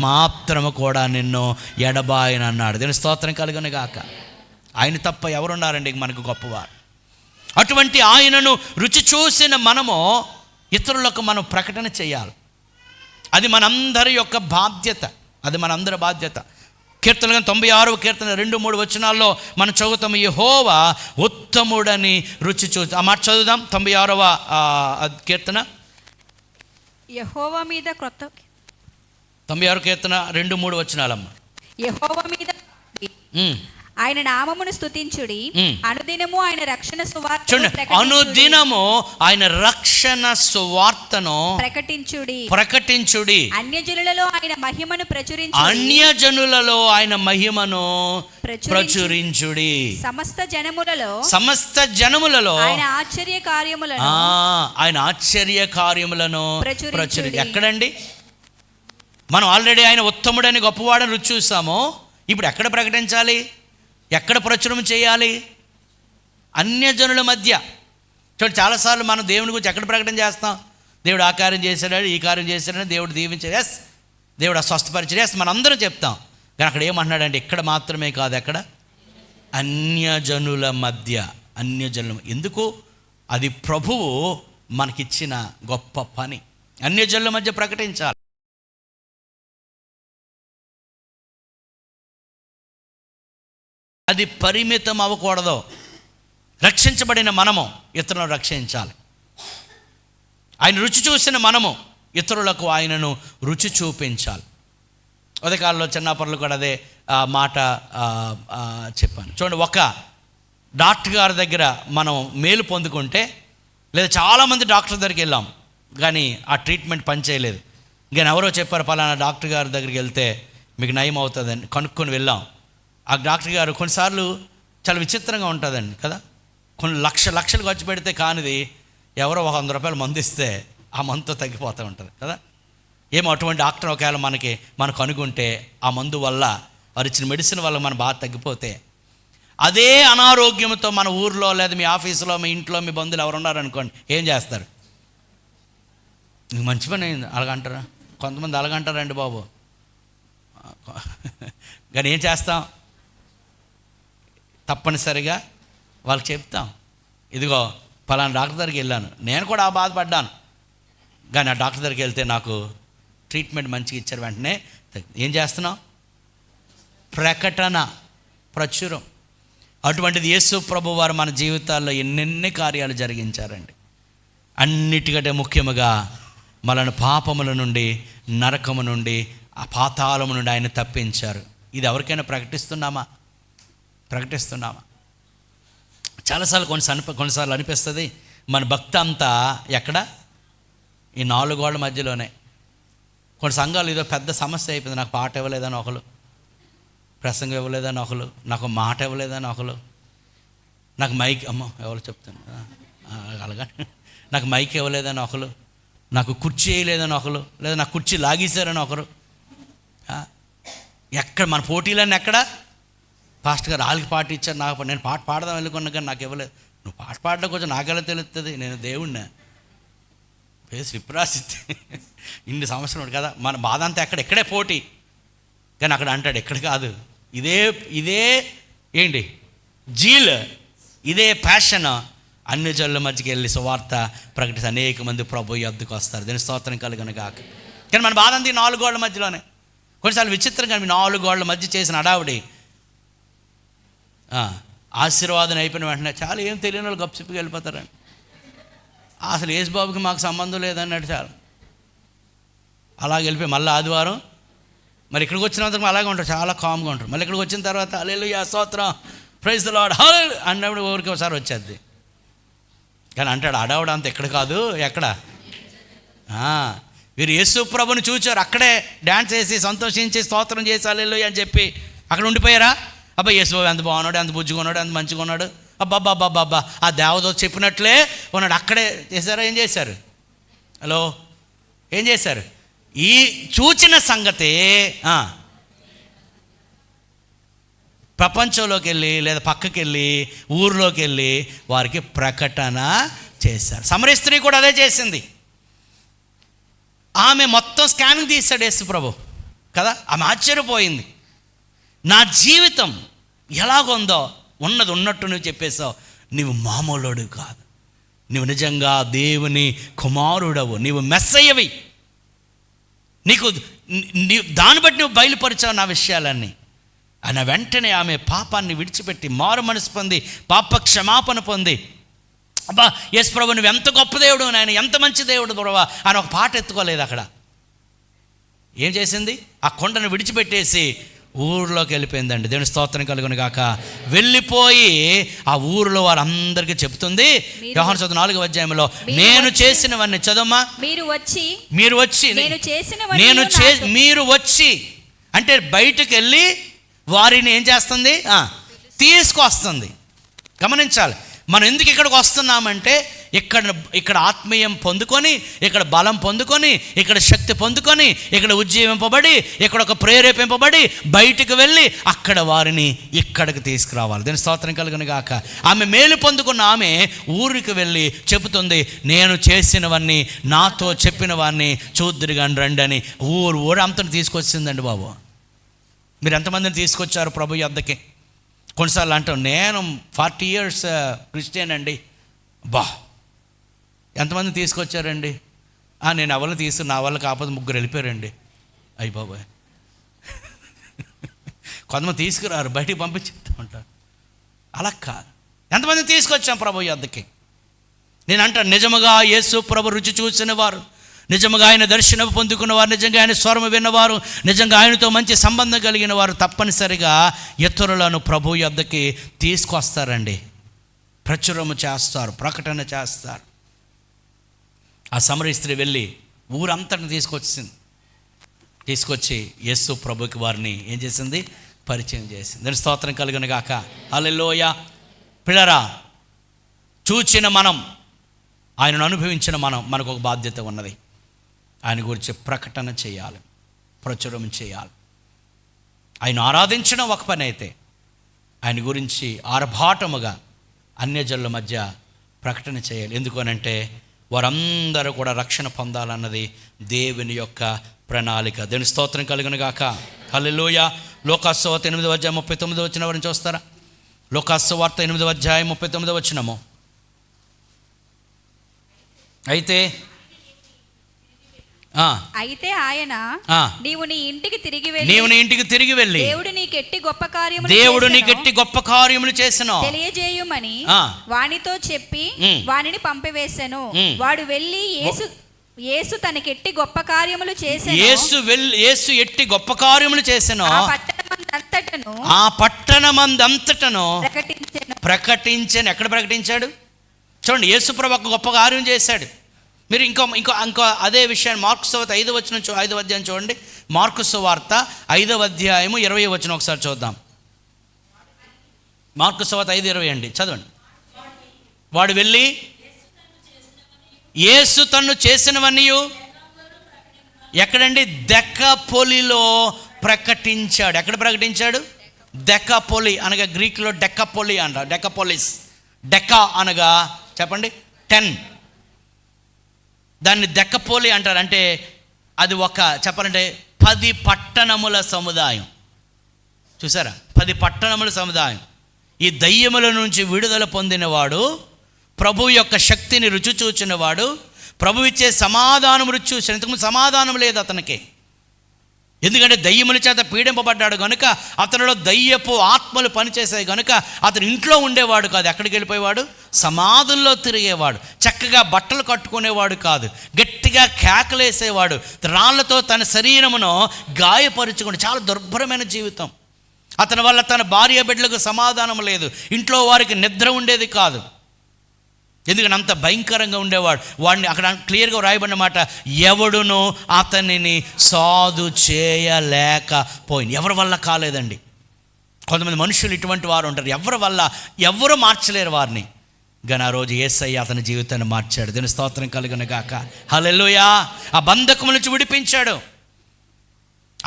మాత్రము కూడా నిన్ను ఎడబాయను అన్నాడు. దీని స్తోత్రం కలుగును గాక. ఆయన తప్ప ఎవరున్నారండి మనకు గొప్పవారు? అటువంటి ఆయనను రుచి చూసిన మనము ఇతరులకు మనం ప్రకటన చేయాలి. అది మనందరి యొక్క బాధ్యత, అది మనందరి బాధ్యత. కీర్తనలు 96వ కీర్తన 2-3 వచనాల్లో మనం చదువుతాం, యెహోవా ఉత్తముడని రుచి చూసి. ఆ మాట చదువుదాం. 96వ కీర్తన, యెహోవా మీద క్రొత్త 96వ కీర్తన 2-3 వచనాలమ్మ. యెహోవా మీద ఆయన నామమును స్తుతించుడి, అనుదినము ఆయన రక్షణ సువార్త చూడండి, అనుదినము ఆయన రక్షణ సువార్తను ప్రకటించుడి. అన్యజనులలో ఆయన మహిమను ప్రచురించుడి, అన్యజనులలో ఆయన మహిమను ప్రచురించుడి. సమస్త జనములలో ఆయన ఆశ్చర్య కార్యములను ప్రచురించుడి. ఎక్కడండి? మనం ఆల్రెడీ ఆయన ఉత్తముడని గొప్పవాడని రుచి చూసాము. ఇప్పుడు ఎక్కడ ప్రకటించాలి? ఎక్కడ ప్రచురం చేయాలి? అన్యజనుల మధ్య. చూడండి, చాలాసార్లు మనం దేవుని గురించి ఎక్కడ ప్రకటన చేస్తాం? దేవుడు ఆ కార్యం చేశాడు, ఈ కార్యం చేశాడని, దేవుడు దీవించాడు, ఎస్, దేవుడు స్వస్థపరిచాడు, ఎస్, మనందరం చెప్తాం. కానీ అక్కడ ఏమంటున్నాడంటే, ఇక్కడ మాత్రమే కాదు, ఎక్కడ అన్యజనుల మధ్య. అన్యజనుల ఎందుకు? అది ప్రభువు మనకిచ్చిన గొప్ప పని. అన్యజనుల మధ్య ప్రకటించాలి. అది పరిమితం అవ్వకూడదు. రక్షించబడిన మనము ఇతరులను రక్షించాలి. ఆయన రుచి చూసిన మనము ఇతరులకు ఆయనను రుచి చూపించాలి. ఉదయకాలంలో చిన్నపర్లు కూడా అదే మాట చెప్పాను. చూడండి, ఒక డాక్టర్ గారి దగ్గర మనం మేలు పొందుకుంటే, లేదా చాలామంది డాక్టర్ దగ్గరికి వెళ్ళాం కానీ ఆ ట్రీట్మెంట్ పనిచేయలేదు. కానీ ఎవరో చెప్పారు, పలానా డాక్టర్ గారి దగ్గరికి వెళ్తే మీకు నయం అవుతుందని కనుక్కొని వెళ్ళాం. ఆ డాక్టర్ గారు కొన్నిసార్లు చాలా విచిత్రంగా ఉంటుందండి కదా. కొన్ని లక్షలు ఖర్చు పెడితే కానిది ఎవరో 100 రూపాయలు మందు ఇస్తే ఆ మందుతో తగ్గిపోతూ ఉంటుంది కదా. ఏమో అటువంటి డాక్టర్ ఒకవేళ మనకు అనుకుంటే, ఆ మందు వల్ల వారు ఇచ్చిన మెడిసిన్ వల్ల మన బాధ తగ్గిపోతే, అదే అనారోగ్యంతో మన ఊర్లో లేదా మీ ఆఫీసులో మీ ఇంట్లో మీ బంధువులు ఎవరు ఉన్నారనుకోండి, ఏం చేస్తారు? నీకు మంచి పని అయింది అలాగంటారా? కొంతమంది అలాగంటారండి బాబు. కానీ ఏం చేస్తాం? తప్పనిసరిగా వాళ్ళకి చెప్తాం, ఇదిగో పలానా డాక్టర్ దగ్గరికి వెళ్ళాను, నేను కూడా ఆ బాధపడ్డాను, కానీ ఆ డాక్టర్ దగ్గరికి వెళ్తే నాకు ట్రీట్మెంట్ మంచిగా ఇచ్చారు. వెంటనే ఏం చేస్తున్నాం? ప్రకటన, ప్రచురం. అటువంటిది యేసు ప్రభు వారు మన జీవితాల్లో ఎన్నెన్ని కార్యాలు జరిగించారండి. అన్నిటికంటే ముఖ్యముగా మనల్ని పాపముల నుండి, నరకము నుండి, ఆ పాతాళము నుండి ఆయన తప్పించారు. ఇది ఎవరికైనా ప్రకటిస్తున్నామా? చాలాసార్లు కొన్నిసార్లు అనిపిస్తుంది మన భక్తి అంతా ఎక్కడ? ఈ 4 గోడల మధ్యలోనే. కొన్ని సంఘాలు ఏదో పెద్ద సమస్య అయిపోయింది, నాకు పాట ఇవ్వలేదని ఒకరు, ప్రసంగం ఇవ్వలేదని ఒకరు, నాకు మాట ఇవ్వలేదని ఒకరు, నాకు మైక్ ఎవరు చెప్తాను అలాగా, నాకు మైక్ ఇవ్వలేదని ఒకరు, నాకు కుర్చీ వేయలేదని ఒకరు, లేదా నాకు కుర్చీ లాగేశారని ఒకరు. ఎక్కడ మన పోటీలన్నీ ఎక్కడ? పాస్టర్ గారు వాళ్ళకి పాట ఇచ్చారు, నాకు నేను పాట పాడదాం వెళ్ళుకున్నా కానీ నాకు ఇవ్వలేదు. నువ్వు పాట పాడడం కొంచెం నాకెలా తెలుస్తుంది? నేను దేవుడినా పేరు విప్రాసిద్ది ఇన్ని సంవత్సరం కదా. మన బాధ అంతా ఎక్కడే పోటీ. కానీ అక్కడ అంటాడు ఎక్కడ కాదు, ఇదే ఏంటి జీల్, ఇదే ప్యాషన్. అన్ని జనుల మధ్యకి వెళ్ళి సువార్త ప్రకటిస్తే అనేక మంది ప్రభు యొద్దకు వస్తారు. దీని స్తోత్రం కలుగును గాక. కానీ మన బాధ అంతా 4 గోళ్ల మధ్యలోనే. కొన్నిసార్లు విచిత్రం కానీ 4 గోళ్ల మధ్య చేసిన అడావుడి ఆశీర్వాదం అయిపోయిన వెంటనే చాలా ఏం తెలియని వాళ్ళు గప్చిప్కి వెళ్ళిపోతారండి. అసలు యేసుబాబుకి మాకు సంబంధం లేదన్నట్టు చాలా అలాగే వెళ్ళిపోయి మళ్ళీ ఆదివారం మరి ఇక్కడికి వచ్చినందుకు అలాగే ఉంటారు, చాలా కామ్గా ఉంటారు. మళ్ళీ ఇక్కడికి వచ్చిన తర్వాత హల్లెలూయా స్తోత్రం ప్రైజ్ ది లార్డ్ హల్లెలూయా అన్నప్పుడు ఊరికి ఒకసారి వచ్చేది. కానీ అంటాడు అడావుడు అంత ఎక్కడ కాదు, ఎక్కడ వీరు యేసు ప్రభుని చూచారు, అక్కడే డ్యాన్స్ వేసి సంతోషించి స్తోత్రం చేసి హల్లెలూయా అని చెప్పి అక్కడ ఉండిపోయారా? అబ్బా యేసు బాబు ఎంత బాగున్నాడు, ఎంత బుజ్జిగా ఉన్నాడు, ఎంత మంచిగా ఉన్నాడు, అబ్బాబ్బాబ్బాబ్బా ఆ దేవదూత చెప్పినట్లే ఉన్నాడు. అక్కడే చేశారా? ఏం చేశారు? హలో ఏం చేశారు? ఈ చూచిన సంగతే ప్రపంచంలోకి వెళ్ళి లేదా పక్కకి వెళ్ళి ఊర్లోకి వెళ్ళి వారికి ప్రకటన చేశారు. సమరయ స్త్రీ కూడా అదే చేసింది. ఆమె మొత్తం స్కానింగ్ తీశాడు యేసు ప్రభు కదా. ఆమె ఆశ్చర్యపోయింది. నా జీవితం ఎలాగుందో ఉన్నది ఉన్నట్టు నువ్వు చెప్పేశావు. నీవు మామూలుడు కాదు, నువ్వు నిజంగా దేవుని కుమారుడవు, నీవు మెస్సయ్యవి. నీకు దాన్ని బట్టి నువ్వు బయలుపరిచావు నా విషయాలన్నీ అన్న వెంటనే ఆమె పాపాన్ని విడిచిపెట్టి మారు మనసు పొంది పాప క్షమాపణ పొంది అబ్బా యేసు ప్రభు నువ్వు ఎంత గొప్ప దేవుడు, ఆయన ఎంత మంచి దేవుడు బ్రవా అని ఒక పాట ఎత్తుకోలేదు. అక్కడ ఏం చేసింది? ఆ కొండను విడిచిపెట్టేసి ఊరిలోకి వెళ్ళిపోయిందండి. దేవుని స్తోత్రం కలుగును గాక. వెళ్ళిపోయి ఆ ఊరిలో వారందరికీ చెప్తుంది. యోహాను సువార్త 4వ అధ్యాయంలో నేను చేసినవన్నీ చదవమ్మా. మీరు వచ్చి మీరు వచ్చి అంటే బయటకు వెళ్ళి వారిని ఏం చేస్తుంది? తీసుకొస్తుంది. గమనించాలి. మనం ఎందుకు ఇక్కడికి వస్తున్నామంటే ఇక్కడ ఆత్మీయం పొందుకొని, ఇక్కడ బలం పొందుకొని, ఇక్కడ శక్తి పొందుకొని, ఇక్కడ ఉజ్జీవింపబడి, ఇక్కడ ఒక ప్రేరేపింపబడి బయటికి వెళ్ళి అక్కడ వారిని ఇక్కడికి తీసుకురావాలి. దీని స్తోత్రం కలుగును గాక. ఆమె మేలు పొందుకున్న ఆమె ఊరికి వెళ్ళి చెబుతుంది, నేను చేసినవన్నీ నాతో చెప్పిన వారిని చూద్దురు కానీ రండి అని ఊరు అంతని తీసుకొచ్చిందండి. బాబు మీరు ఎంతమందిని తీసుకొచ్చారు ప్రభు యొద్దకి? కొన్నిసార్లు అంటాం నేను 40 years క్రిస్టియన్ అండి. బా ఎంతమంది తీసుకొచ్చారండి? నేను ఎవరు నా వల్ల కాకపోతే 3 వెళ్ళిపోయారండి. అయ్యి బాబాయ్ కొంతమంది తీసుకురారు, బయటికి పంపించేస్తూ ఉంటారు. అలా కాదు. ఎంతమంది తీసుకొచ్చాం ప్రభు యొద్దకి? నేను అంటాను నిజముగా యేసు ప్రభు రుచి చూసిన వారు, నిజంగా ఆయన దర్శనం పొందుకున్నవారు, నిజంగా ఆయన స్వరం విన్నవారు, నిజంగా ఆయనతో మంచి సంబంధం కలిగిన వారు తప్పనిసరిగా ఇతరులను ప్రభు యొద్దకి తీసుకొస్తారండి. ప్రచురము చేస్తారు, ప్రకటన చేస్తారు. ఆ సమరయ స్త్రీ వెళ్ళి ఊరంతటిని తీసుకొచ్చి యేసు ప్రభుకి వారిని ఏం చేసింది? పరిచయం చేసింది. దాని స్తోత్రం కలుగును గాక. హల్లెలూయా. పిల్లరా, చూచిన మనం, ఆయనను అనుభవించిన మనకు ఒక బాధ్యత ఉన్నది. ఆయన గురించి ప్రకటన చేయాలి, ప్రచురం చేయాలి. ఆయన ఆరాధించడం ఒక పని అయితే, ఆయన గురించి ఆర్భాటముగా అన్యజనుల మధ్య ప్రకటన చేయాలి. ఎందుకనంటే వారందరూ కూడా రక్షణ పొందాలన్నది దేవుని యొక్క ప్రణాళిక. దేవుని స్తోత్రం కలుగును గాక. హల్లెలూయా. లోకాసు వార్త 8వ అధ్యాయం 39వ వచనం ఎవరిని చూస్తారా? లోకాసు వార్త 8వ అధ్యాయం 39వ వచనము. అయితే ఆయన నీవు నీ ఇంటికి తిరిగి వెళ్ళి దేవుడు నీకెట్టి గొప్ప కార్యములు చేసెను తెలియజేయుమని వానితో చెప్పి వానిని పంపివేసెను. వాడు వెళ్ళి యేసు తనకెట్టి గొప్ప కార్యములు చేసెను. యేసు ఎట్టి గొప్ప కార్యములు చేసెను. ఆ పట్టణమందంతటను ప్రకటించెను. ఎక్కడ ప్రకటించాడు? చూడండి, యేసు ప్రభు ఒక గొప్ప కార్యం చేశాడు. మీరు ఇంకో అదే విషయాన్ని మార్కు సువార్త 5వ అధ్యాయం చూడండి. మార్కు సువార్త 5వ అధ్యాయము 20వ వచనం ఒకసారి చూద్దాం. మార్కు సువార్త 5:20 అండి, చదవండి. వాడు వెళ్ళి యేసు తన్ను చేసినవన్నీ ఎక్కడండి? దెక్కపొలిలో ప్రకటించాడు. ఎక్కడ ప్రకటించాడు? దెక్కపొలి అనగా గ్రీకులో డెక్కపొలి అంట, డెక్కపొలిస్. డెక్కా అనగా చెప్పండి 10, దాన్ని దెక్కపొలి అంటారు. అంటే అది ఒక చెప్పాలంటే 10 పట్టణముల సముదాయం. చూసారా? 10 పట్టణముల సముదాయం. ఈ దయ్యముల నుంచి విడుదల పొందినవాడు, ప్రభు యొక్క శక్తిని రుచి చూచినవాడు, ప్రభు ఇచ్చే సమాధానం రుచి చూసిన. ఇంతకుముందు సమాధానం లేదు అతనికి, ఎందుకంటే దయ్యముల చేత పీడింపబడ్డాడు కనుక, అతనిలో దయ్యపు ఆత్మలు పనిచేసాయి కనుక అతను ఇంట్లో ఉండేవాడు కాదు. ఎక్కడికి వెళ్ళిపోయేవాడు? సమాధుల్లో తిరిగేవాడు. చక్కగా బట్టలు కట్టుకునేవాడు కాదు, గట్టిగా కేకలేసేవాడు, రాళ్లతో తన శరీరమును గాయపరుచుకుని చాలా దుర్భరమైన జీవితం. అతని వల్ల తన భార్య బిడ్డలకు సమాధానం లేదు, ఇంట్లో వారికి నిద్ర ఉండేది కాదు, ఎందుకంటే అంత భయంకరంగా ఉండేవాడు. వాడిని అక్కడ క్లియర్గా రాయబడిన మాట, ఎవడును అతనిని సాధు చేయలేకపోయింది. ఎవరి వల్ల కాలేదండి. కొంతమంది మనుషులు ఇటువంటి వారు ఉంటారు, ఎవరు మార్చలేరు వారిని. కానీ ఆ రోజు యేసయ్య అతని జీవితాన్ని మార్చాడు. దీని స్తోత్రం కలుగును గాక. హల్లెలూయా. ఆ బంధకం నుంచి విడిపించాడు.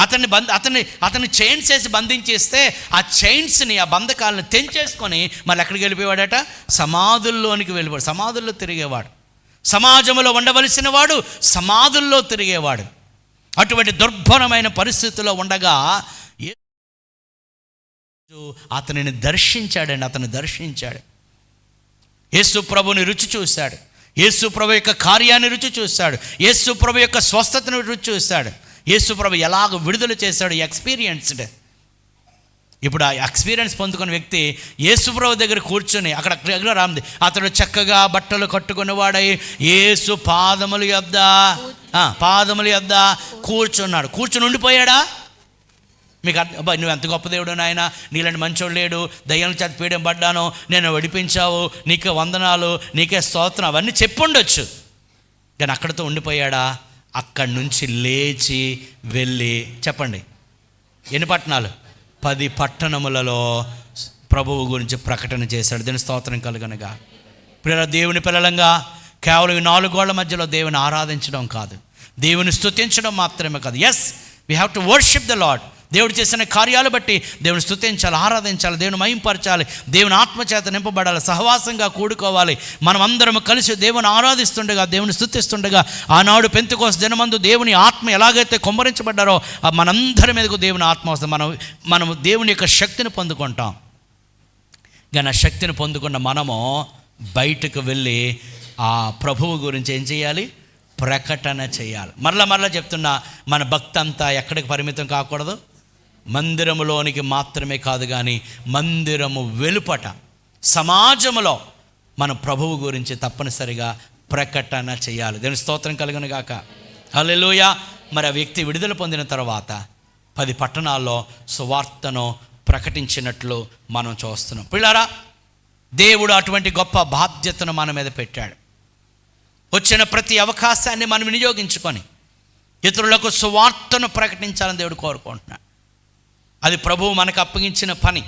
అతన్ని చైన్స్ వేసి బంధించేస్తే ఆ చైన్స్ని, ఆ బంధకాలను తెంచేసుకొని మళ్ళీ ఎక్కడికి వెళ్ళిపోయాడట? సమాధుల్లోనికి వెళ్ళిపోయాడు. సమాధుల్లో తిరిగేవాడు, సమాజంలో ఉండవలసిన వాడు సమాధుల్లో తిరిగేవాడు. అటువంటి దుర్భరమైన పరిస్థితుల్లో ఉండగా అతనిని దర్శించాడండి. అతను దర్శించాడు. యేసు ప్రభుని రుచి చూశాడు. యేసు ప్రభు యొక్క కార్యాన్ని రుచి చూశాడు. యేసు ప్రభు యొక్క స్వస్థతను రుచి చూశాడు. యేసు ప్రభు ఎలాగ విడుదల చేశాడు, ఎక్స్పీరియన్స్డ్. ఇప్పుడు ఆ ఎక్స్పీరియన్స్ పొందుకున్న వ్యక్తి యేసు ప్రభు దగ్గర కూర్చొని, అక్కడ రాంది, అతడు చక్కగా బట్టలు కట్టుకునేవాడై యేసు పాదముల యొద్ద కూర్చున్నాడు. కూర్చుని ఉండిపోయాడా? మీకు అబ్బా నువ్వు ఎంత గొప్ప దేవుడు నాయన, నీలాంటి మంచోడు లేడు, దయ్యాల చేత పీడం పడ్డాను, నేను విడిపించావు, నీకే వందనాలు, నీకే స్తోత్రం, అవన్నీ చెప్పుండొచ్చు. కానీ అక్కడితో ఉండిపోయాడా? అక్కడి నుంచి లేచి వెళ్ళి చెప్పండి ఎన్ని పట్టణాలు? 10 పట్టణములలో ప్రభువు గురించి ప్రకటన చేశాడు. దీని స్తోత్రం కలుగనగా. ప్రియ దేవుని పిల్లలంగా కేవలం 4 గోళ్ల మధ్యలో దేవుని ఆరాధించడం కాదు, దేవుని స్తుతించడం మాత్రమే కాదు. Yes, we have to worship the lord. దేవుడు చేసిన కార్యాలు బట్టి దేవుని స్తుతించాలి, ఆరాధించాలి, దేవుని మహింపరచాలి, దేవుని ఆత్మచేత నింపబడాలి, సహవాసంగా కూడుకోవాలి. మనం అందరం కలిసి దేవుని ఆరాధిస్తుండగా, దేవుని స్తుతిస్తుండగా, ఆనాడు పెంతెకోస్తు దినమందు దేవుని ఆత్మ ఎలాగైతే కుమ్మరించబడ్డారో మనందరి మీదకు దేవుని ఆత్మ వస్తుంది. మనము దేవుని యొక్క శక్తిని పొందుకుంటాం. కానీ ఆ శక్తిని పొందుకున్న మనము బయటకు వెళ్ళి ఆ ప్రభువు గురించి ఏం చేయాలి? ప్రకటన చేయాలి. మరలా చెప్తున్నా, మన భక్తి అంతా ఎక్కడికి పరిమితం కాకూడదు? మందిరములోనికి మాత్రమే కాదు, కానీ మందిరము వెలుపట సమాజంలో మన ప్రభువు గురించి తప్పనిసరిగా ప్రకటన చేయాలి. దేవుని స్తోత్రం కలుగును గాక. హల్లెలూయా. మరి ఆ వ్యక్తి విడుదల పొందిన తర్వాత 10 పట్టణాల్లో సువార్తను ప్రకటించినట్లు మనం చూస్తున్నాం. పిల్లారా, దేవుడు అటువంటి గొప్ప బాధ్యతను మన మీద పెట్టాడు. వచ్చిన ప్రతి అవకాశాన్ని మనం వినియోగించుకొని ఇతరులకు సువార్తను ప్రకటించాలని దేవుడు కోరుకుంటున్నాడు. అది ప్రభువు మనకు అప్పగించిన పని.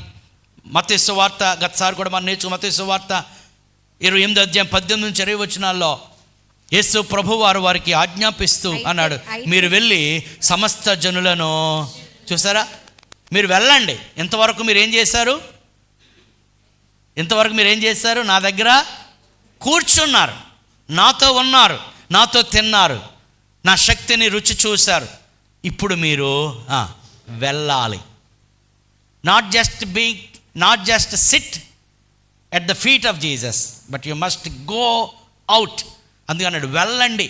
మత్తయి సువార్త గతసారి కూడా మనం నేర్చుకున్న మత్తయి సువార్త 28:18-20 యేసు ప్రభు వారికి ఆజ్ఞాపిస్తూ అన్నాడు, మీరు వెళ్ళి సమస్త జనులను, చూసారా, మీరు వెళ్ళండి. ఇంతవరకు మీరు ఏం చేశారు? నా దగ్గర కూర్చున్నారు, నాతో ఉన్నారు, నాతో తిన్నారు, నా శక్తిని రుచి చూశారు. ఇప్పుడు మీరు వెళ్ళాలి. Not just sit at the feet of Jesus, but you must go out. అందుకన్నాడు వెళ్ళండి.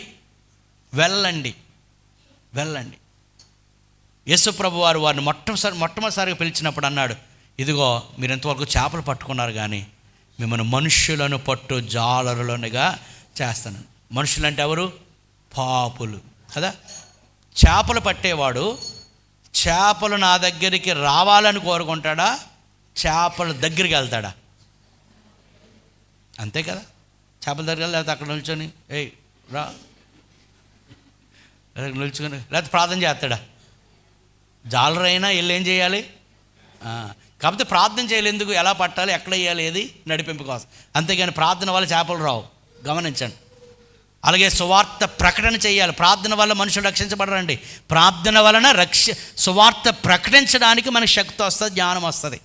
యేసు ప్రభు వారిని మొట్టమొదటిసారిగా పిలిచినప్పుడు అన్నాడు, ఇదిగో మీరు ఇంతవరకు చేపలు పట్టుకున్నారు, కానీ మిమ్మల్ని మనుష్యులను పట్టు జాలరులనుగా చేస్తాను. మనుషులంటే ఎవరు? పాపులు కదా. చేపలు పట్టేవాడు చేపలు నా దగ్గరికి రావాలని కోరుకుంటాడా? చేపల దగ్గరికి వెళ్తాడా? అంతే కదా. చేపల దగ్గరికి వెళ్ళి లేకపోతే అక్కడ నిల్చొని రా నిల్చుకొని లేకపోతే ప్రార్థన చేస్తాడా? జాలరైనా వెళ్ళి ఏం చేయాలి? కాకపోతే ప్రార్థన చేయాలి, ఎందుకు, ఎలా పట్టాలి, ఎక్కడ వేయాలి, ఏది నడిపింపు కోసం. అంతేగాని ప్రార్థన వల్ల చేపలు రావు, గమనించండి. అలాగే సువార్త ప్రకటన చేయాలి. ప్రార్థన వల్ల మనుషులు రక్షించబడరండి. ప్రార్థన వలన సువార్త ప్రకటించడానికి మనకి శక్తి వస్తుంది, జ్ఞానం వస్తుంది.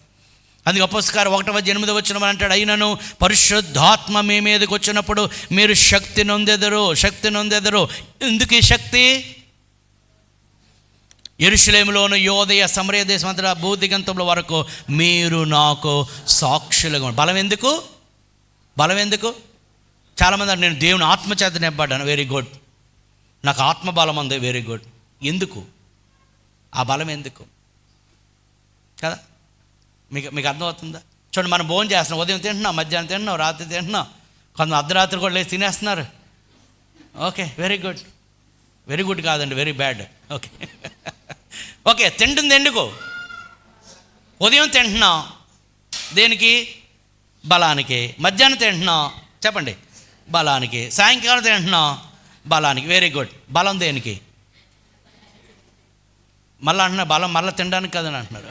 అందుకే అపోస్తలుల 1:8 అంటాడు, అయినను పరిశుద్ధాత్మ మీ మీదకి వచ్చినప్పుడు మీరు శక్తి నొందెదరు. ఎందుకు ఈ శక్తి? యెరూషలేములోను యోదయ సమరయ దేశం అంతటా భూదిగంతముల వరకు మీరు నాకు సాక్షులుగా. బలం ఎందుకు? చాలామంది నేను దేవుని ఆత్మచేత నింపబడ్డాను, వెరీ గుడ్. నాకు ఆత్మబలం ఉంది, వెరీ గుడ్. ఎందుకు ఆ బలం? ఎందుకు కదా? మీకు అర్థమవుతుందా? చూడండి, మనం భోజనం చేస్తున్నాం, ఉదయం తింటున్నాం, మధ్యాహ్నం తింటున్నాం, రాత్రి తింటున్నాం, కొంత అర్ధరాత్రి కూడా లేచి తినేస్తున్నారు. ఓకే, వెరీ గుడ్ కాదండి, వెరీ బ్యాడ్. ఓకే తింటుంది ఎందుకు? ఉదయం తింటున్నాం దేనికి? బలానికి. మధ్యాహ్నం తింటున్నాం, చెప్పండి, బలానికి. సాయంకాలం తింటున్నాం, బలానికి. Very good. బలం దేనికి? మళ్ళీ అంటున్నారు బలం మళ్ళీ తినడానికి కదని అంటున్నారు.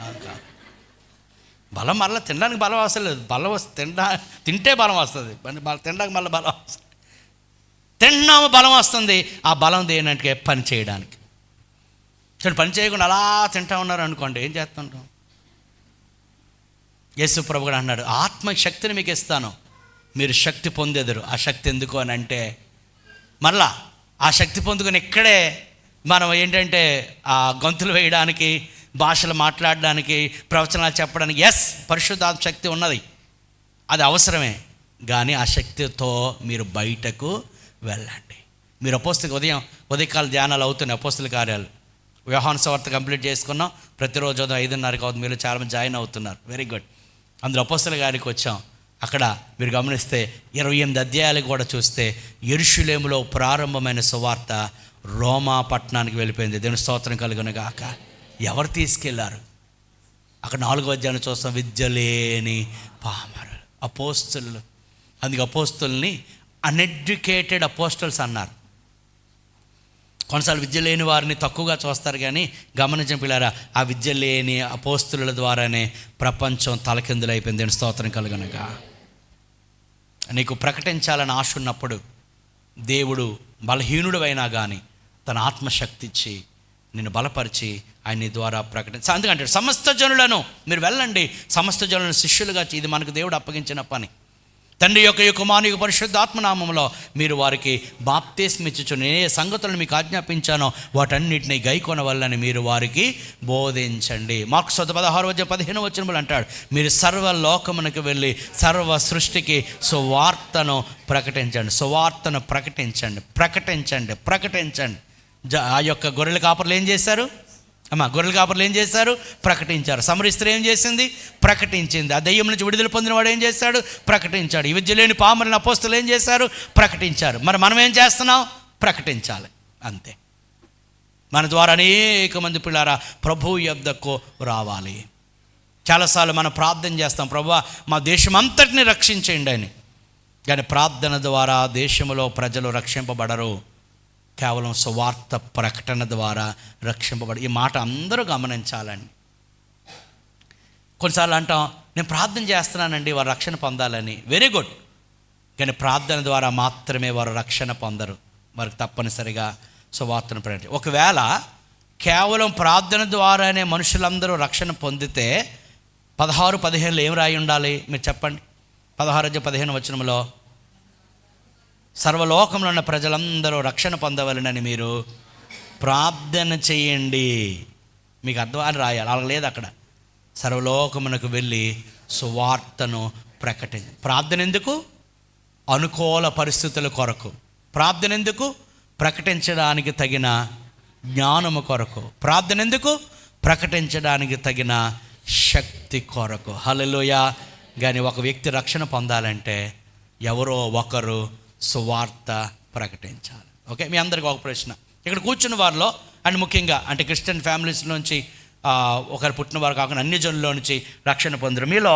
బలం మళ్ళీ తినడానికి బలం అవసరం లేదు. బలం తింటే బలం వస్తుంది, తినడానికి మళ్ళీ బలం వస్తుంది. తింటున్నాము, బలం వస్తుంది. ఆ బలం దేనంటే పని చేయడానికి. చూడండి, పని చేయకుండా అలా తింటా ఉన్నారు అనుకోండి, ఏం చేస్తుంటాం? యేసు ప్రభు కూడా అన్నాడు, ఆత్మశక్తిని మీకు ఇస్తాను, మీరు శక్తి పొందెదరు. ఆ శక్తి ఎందుకు అని అంటే, మళ్ళా ఆ శక్తి పొందుకొని ఇక్కడే మనం ఏంటంటే ఆ గొంతులు వేయడానికి, భాషలు మాట్లాడడానికి, ప్రవచనాలు చెప్పడానికి, పరిశుద్ధాత్మ శక్తి ఉన్నది, అది అవసరమే. కానీ ఆ శక్తితో మీరు బయటకు వెళ్ళండి. మీరు ఉదయకాల ధ్యానాలు అవుతున్నాయి, అపోస్తల కార్యాలు. యోహాను సువార్త కంప్లీట్ చేసుకున్నాం. ప్రతిరోజు 5:30 అవుతుంది. మీరు చాలామంది జాయిన్ అవుతున్నారు, వెరీ గుడ్. అందులో అపోస్తల గారికి వచ్చాం. అక్కడ మీరు గమనిస్తే 28 అధ్యాయాలు కూడా చూస్తే యెరూషలేములో ప్రారంభమైన సువార్త రోమా పట్టణానికి వెళ్ళిపోయింది. దేవుని స్తోత్రం కలుగును గాక. ఎవరు తీసుకెళ్లారు? అక్కడ 4వ అధ్యాయాన్ని చూస్తాం, విద్య లేని పామరులు, అపోస్తలు. అందుకే అపోస్తల్ని అన్ఎడ్యుకేటెడ్ అపోస్టల్స్ అన్నారు. కొన్నిసార్లు విద్య లేని వారిని తక్కువగా చూస్తారు, కానీ గమనించిన పిల్లారా, ఆ విద్య లేని అపోస్తలుల ద్వారానే ప్రపంచం తలకిందులైపోయింది. దేవుని స్తోత్రం కలుగునుగా. నీకు ప్రకటించాలని ఆశ ఉన్నప్పుడు దేవుడు బలహీనుడు అయినా కానీ తన ఆత్మశక్తి ఇచ్చి నిన్ను బలపరిచి ఆయన నీ ద్వారా ప్రకటించ. అందుకంటే సమస్త జనులను మీరు వెళ్ళండి, సమస్త జనులను శిష్యులుగా. ఇది మనకు దేవుడు అప్పగించిన పని. తండ్రి యొక్క కుమారుని యొక్క పరిశుద్ధాత్మనామంలో మీరు వారికి బాప్తిస్మం ఇచ్చుచు నేను ఏ సంగతులను మీకు ఆజ్ఞాపించానో వాటన్నిటిని గైకొన వల్లని మీరు వారికి బోధించండి. మార్కు 16:15 అంటాడు, మీరు సర్వలోకమునకు వెళ్ళి సర్వ సృష్టికి సువార్తను ప్రకటించండి. ఆ యొక్క గొర్రెల కాపర్లు ఏం చేశారు? ప్రకటించారు. సమరయ స్త్రీ ఏం చేసింది? ప్రకటించింది. ఆ దెయ్యం నుంచి విడుదల పొందిన వాడు ఏం చేశాడు? ప్రకటించాడు. ఈ విద్య లేని పామరులను అపోస్తలులు ఏం చేశారు? ప్రకటించారు. మరి మనం ఏం చేస్తున్నాం? ప్రకటించాలి, అంతే. మన ద్వారా అనేక మంది పిల్లారా ప్రభువు యొద్దకు రావాలి. చాలాసార్లు మనం ప్రార్థన చేస్తాం, ప్రభువా మా దేశం అంతటిని రక్షించేయండి అని. కానీ ప్రార్థన ద్వారా దేశంలో ప్రజలు రక్షింపబడరు, కేవలం సువార్త ప్రకటన ద్వారా రక్షింపబడి. ఈ మాట అందరూ గమనించాలండి. కొన్నిసార్లు అంటాం, నేను ప్రార్థన చేస్తున్నానండి వారు రక్షణ పొందాలని. Very good. కానీ ప్రార్థన ద్వారా మాత్రమే వారు రక్షణ పొందరు, వారికి తప్పనిసరిగా సువార్తను ప్రకటించాలి. ఒకవేళ కేవలం ప్రార్థన ద్వారానే మనుషులందరూ రక్షణ పొందితే 16-15 ఏం రాయి ఉండాలి? మీరు చెప్పండి. 16:15 సర్వలోకంలో ఉన్న ప్రజలందరూ రక్షణ పొందవలనని మీరు ప్రార్థన చేయండి. మీకు అర్థం అని రాయాలి, అలా లేదు అక్కడ. సర్వలోకమునకు వెళ్ళి సువార్తను ప్రకటించండి. ప్రార్థన ఎందుకు? అనుకూల పరిస్థితుల కొరకు. ప్రార్థన ఎందుకు? ప్రకటించడానికి తగిన జ్ఞానము కొరకు. ప్రార్థన ఎందుకు? ప్రకటించడానికి తగిన శక్తి కొరకు. హల్లెలూయా. కానీ ఒక వ్యక్తి రక్షణ పొందాలంటే ఎవరో ఒకరు సువార్త ప్రకటించాలి. ఓకే, మీ అందరికీ ఒక ప్రశ్న. ఇక్కడ కూర్చున్న వారిలో అండ్ ముఖ్యంగా అంటే క్రిస్టియన్ ఫ్యామిలీస్ నుంచి ఒకరు పుట్టిన వారు కాకుండా అన్ని జనుల్లో నుంచి రక్షణ పొందారు. మీలో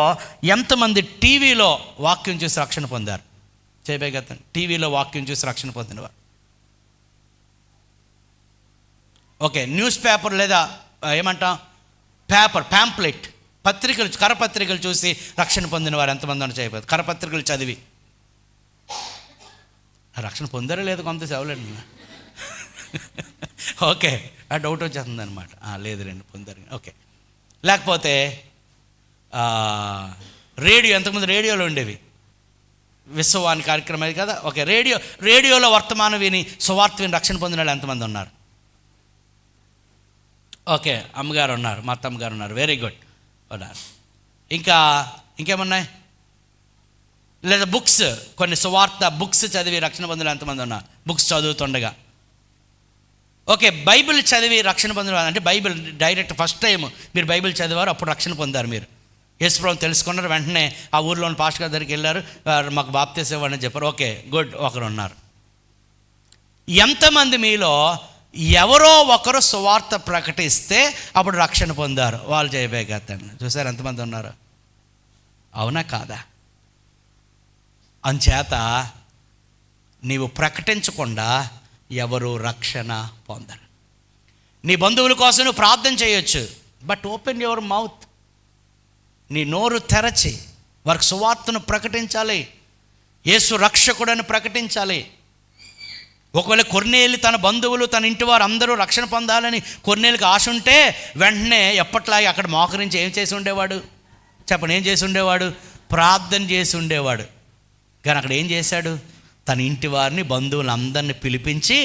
ఎంతమంది టీవీలో వాక్యం చూసి రక్షణ పొందారు? చేయబోగతండి. టీవీలో వాక్యం చూసి రక్షణ పొందినవారు. ఓకే, న్యూస్ పేపర్ లేదా ఏమంటాం ప్యాంప్లెట్ కరపత్రికలు చూసి రక్షణ పొందిన వారు ఎంతమంది అని చెప్పారు? కరపత్రికలు చదివి రక్షణ పొందారో లేదు కొంత చదవలేదు. ఓకే, ఆ డౌట్ వచ్చేస్తుంది అనమాట. లేదు రండి పొందారు. ఓకే, లేకపోతే రేడియో, ఎంతమంది రేడియోలో ఉండేవి విశ్వవాణి కార్యక్రమం అది కదా. ఓకే, రేడియోలో వర్తమానం విని సువార్త విని రక్షణ పొందిన వాళ్ళు ఎంతమంది ఉన్నారు? ఓకే, అమ్మగారు ఉన్నారు, మా అత్తమ్మగారు ఉన్నారు. వెరీ గుడ్ ఉన్నారు. ఇంకేమున్నాయి? లేదా బుక్స్, కొన్ని సువార్త బుక్స్ చదివి రక్షణ పొందిన ఎంతమంది ఉన్నారు? బుక్స్ చదువుతుండగా. ఓకే, బైబిల్ చదివి రక్షణ పొందిన అంటే బైబిల్ డైరెక్ట్ ఫస్ట్ టైం మీరు బైబిల్ చదివారు, అప్పుడు రక్షణ పొందారు. మీరు యేసుప్రభువుని తెలుసుకున్నారు, వెంటనే ఆ ఊర్లోని పాస్టర్ గారి దగ్గరికి వెళ్ళారు, మాకు బాప్తిసం ఇవ్వండి అని చెప్పారు. ఓకే, గుడ్, ఒకరు ఉన్నారు. ఎంతమంది మీలో ఎవరో ఒకరు సువార్త ప్రకటిస్తే అప్పుడు రక్షణ పొందారు? వాళ్ళు చేయబోయేతండి. చూసారు ఎంతమంది ఉన్నారు? అవునా కాదా? అంచేత నీవు ప్రకటించకుండా ఎవరు రక్షణ పొందరు. నీ బంధువుల కోసం నువ్వు ప్రార్థన చేయొచ్చు, బట్ ఓపెన్ యువర్ మౌత్. నీ నోరు తెరచి వారికి సువార్తను ప్రకటించాలి, యేసు రక్షకుడని ప్రకటించాలి. ఒకవేళ కొర్నేలి తన బంధువులు తన ఇంటి వారు అందరూ రక్షణ పొందాలని కొర్నేలికి ఆశ ఉంటే వెంటనే ఎప్పట్లాగే అక్కడ మోకరించి ఏం చేసి ఉండేవాడు చెప్పండి? ఏం చేసి ఉండేవాడు? ప్రార్థన చేసి ఉండేవాడు. కానీ అక్కడ ఏం చేశాడు? తన ఇంటి వారిని, బంధువులందరినీ పిలిపించి,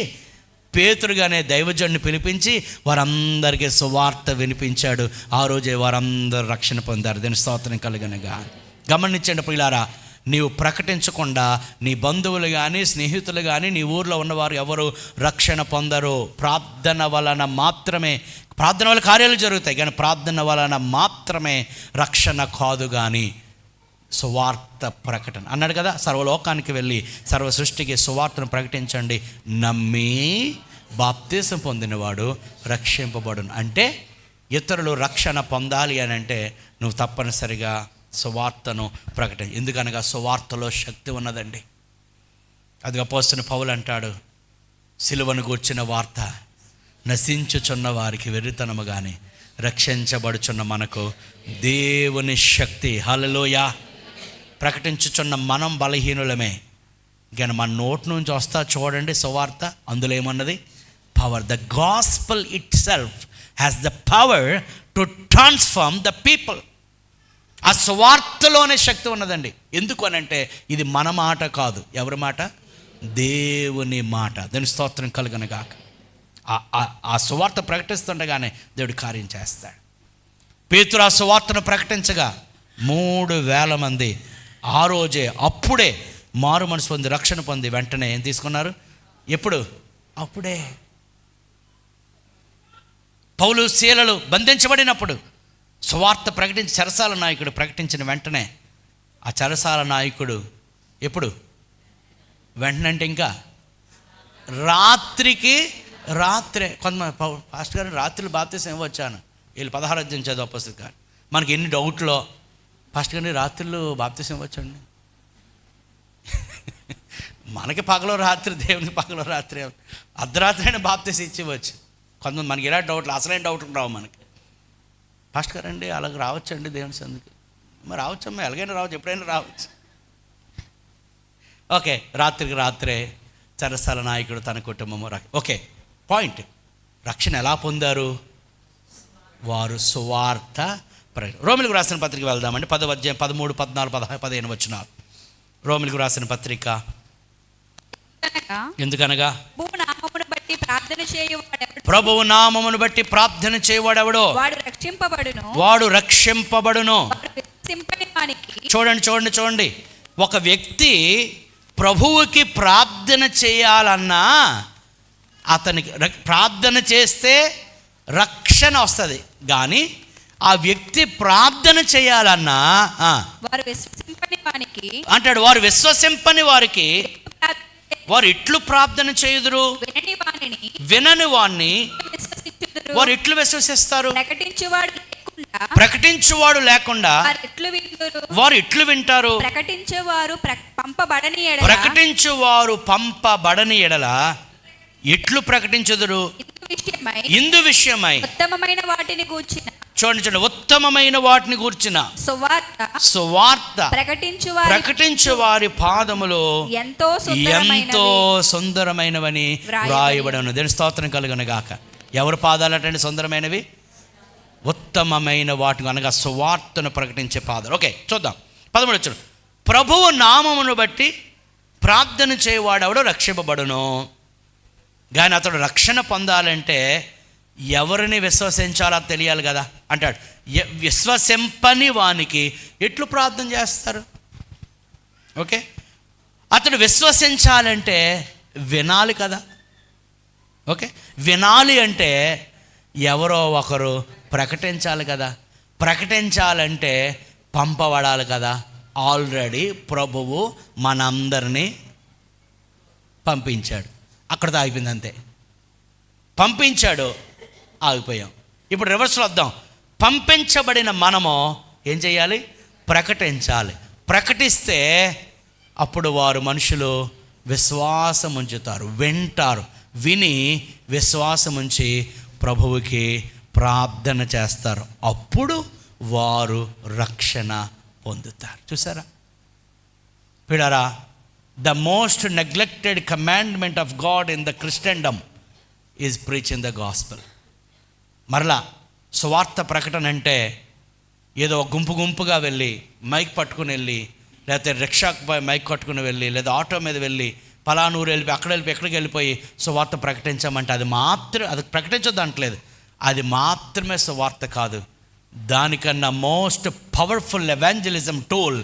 పేతురుగానే దైవజనుడిని పిలిపించి వారందరికీ సువార్త వినిపించాడు. ఆ రోజే వారందరూ రక్షణ పొందారు. దీని స్తోత్రం కలుగునుగా. గమనించండి ప్రియులారా, నీవు ప్రకటించకుండా నీ బంధువులు కానీ స్నేహితులు కానీ నీ ఊర్లో ఉన్నవారు ఎవరు రక్షణ పొందరు. ప్రార్థన వలన మాత్రమే, ప్రార్థన వల్ల కార్యాలు జరుగుతాయి, కానీ ప్రార్థన వలన మాత్రమే రక్షణ కాదు. కానీ సువార్త ప్రకటన అన్నాడు కదా, సర్వలోకానికి వెళ్ళి సర్వ సృష్టికి సువార్తను ప్రకటించండి, నమ్మి బాప్తిసం పొందినవాడు రక్షింపబడును. అంటే ఇతరులు రక్షణ పొందాలి అని అంటే నువ్వు తప్పనిసరిగా సువార్తను ప్రకటన. ఎందుకనగా సువార్తలో శక్తి ఉన్నదండి. అది అపోస్తలుడైన పౌలు అంటాడు, సిలువను గూర్చిన వార్త నశించుచున్న వారికి వెర్రితనము కానీ రక్షించబడుచున్న మనకు దేవుని శక్తి. హల్లెలూయా. ప్రకటించుచున్న మనం బలహీనులమే, కానీ మన నోటి నుంచి వస్తా చూడండి సువార్త. అందులో ఏమన్నది? Power. The gospel it self has the power to transform the people. ఆ సువార్తలోనే శక్తి ఉన్నదండి. ఎందుకు అనంటే ఇది మన మాట కాదు. ఎవరి మాట? దేవుని మాట. దాని స్తోత్రం కలుగునుగాక. ఆ సువార్త ప్రకటిస్తుండగానే దేవుడు కార్యం చేస్తాడు. పేతురు ఆ సువార్తను ప్రకటించగా 3,000 మంది ఆ రోజే అప్పుడే మారు మనసు పొంది రక్షణ పొంది వెంటనే ఏం తీసుకున్నారు? ఎప్పుడు? అప్పుడే. పౌలు శీలలు బంధించబడినప్పుడు సువార్త ప్రకటించి చెరసాల నాయకుడు ప్రకటించిన వెంటనే ఆ చెరసాల నాయకుడు ఎప్పుడు? వెంటనే అంటే ఇంకా రాత్రే కొంతమంది పాస్టర్ గారు రాత్రులు బాప్తిసం ఇవ్వచ్చాను, వీళ్ళు 16 అధ్యాయం చదువు అపోస్తలుల కార్యం. మనకి ఎన్ని డౌట్లో, పాస్టర్ గారిని రాత్రులు బాప్తిసం ఇవ్వచ్చండి. మనకి పగలో రాత్రి, దేవునికి పగలో రాత్రి, అర్ధరాత్రి అయినా బాప్తిసం ఇచ్చివచ్చు. కొంతమంది మనకి ఎలా డౌట్లు, అసలైన డౌట్లు రావు మనకి. పాస్టర్ గారు అండి అలాగే రావచ్చండి దేవుని సందుకి. మరి రావచ్చమ్మా, ఎలాగైనా రావచ్చు, ఎప్పుడైనా రావచ్చు. ఓకే, రాత్రికి రాత్రే చెరసాల నాయకుడు తన కుటుంబము. Okay, point. రక్షణ ఎలా పొందారు? వారు సువార్త. రోమిలకు రాసిన పత్రిక వెళ్దామండి. 10వ అధ్యాయం 13, 14, 15 వచనాలు. రోమిలకు రాసిన పత్రిక. ఎందుకనగా ప్రభువు నామమును బట్టి ప్రార్థన చేయవాడెవడో వాడు రక్షింపబడును. చూడండి, ఒక వ్యక్తి ప్రభువుకి ప్రార్థన చేయాలన్నా అతనికి ప్రార్థన చేస్తే రక్షణ వస్తుంది. కానీ ఆ వ్యక్తి ప్రార్థన చేయాలన్నా అంటాడు, వారు విశ్వసింపని వారికి వారు ఇట్లు ప్రార్థన చేయుదురు, వినని వాణ్ణి వారు ఇట్లు విశ్వసిస్తారు. ప్రకటించువాడు లేకుండా వారు ఇట్లు వింటారు. ప్రకటించువారు పంపబడని ఎడల ఎట్లు ప్రకటించుదురు? ఇందు విషయమై చూడండి, ఉత్తమమైన వాటిని గూర్చిన సువార్త ప్రకటించు వారి పాదములు ఎంతో సుందరమైనవని వ్రాయబడను. దేని స్తోత్రం కలుగును గాక. ఎవరి పాదాలటండి సుందరమైనవి? ఉత్తమమైన వాటి అనగా సువార్తను ప్రకటించే పాదాలు. ఓకే, చూద్దాం 13 ప్రభువు నామమును బట్టి ప్రార్థన చేయవాడెవడో రక్షింపబడును. కానీ అతడు రక్షణ పొందాలంటే ఎవరిని విశ్వసించాలో తెలియాలి కదా అంటాడు. విశ్వసింపని వానికి ఎట్లు ప్రార్థన చేస్తారు? ఓకే, అతడు విశ్వసించాలంటే వినాలి కదా. ఓకే, వినాలి అంటే ఎవరో ఒకరు ప్రకటించాలి కదా. ప్రకటించాలంటే పంపబడాలి కదా. ఆల్రెడీ ప్రభువు మనందరినీ పంపించాడు. అక్కడితో ఆగిపోయింది, అంతే. పంపించాడు, ఆగిపోయాం. ఇప్పుడు రివర్స్లో వద్దాం. పంపించబడిన మనము ఏం చేయాలి? ప్రకటించాలి. ప్రకటిస్తే అప్పుడు వారు మనుషులు విశ్వాసం ఉంచుతారు, వింటారు. విని విశ్వాసం ఉంచి ప్రభువుకి ప్రార్థన చేస్తారు. అప్పుడు వారు రక్షణ పొందుతారు. చూసారా పిల్లరా? The most neglected commandment of God in the క్రిస్టియన్డమ్ is preaching the gospel. మరలా సువార్త ప్రకటన అంటే ఏదో గుంపుగా వెళ్ళి మైక్ పట్టుకుని వెళ్ళి, లేకపోతే రిక్షాకు మైక్ పట్టుకుని వెళ్ళి, లేదా ఆటో మీద వెళ్ళి పలానూరు వెళ్ళిపోయి అక్కడ వెళ్ళిపోయి ఎక్కడికి వెళ్ళిపోయి సువార్త ప్రకటించామంటే అది ప్రకటించొద్దు అంటలేదు. అది మాత్రమే సువార్త కాదు. దానికన్నా most powerful evangelism tool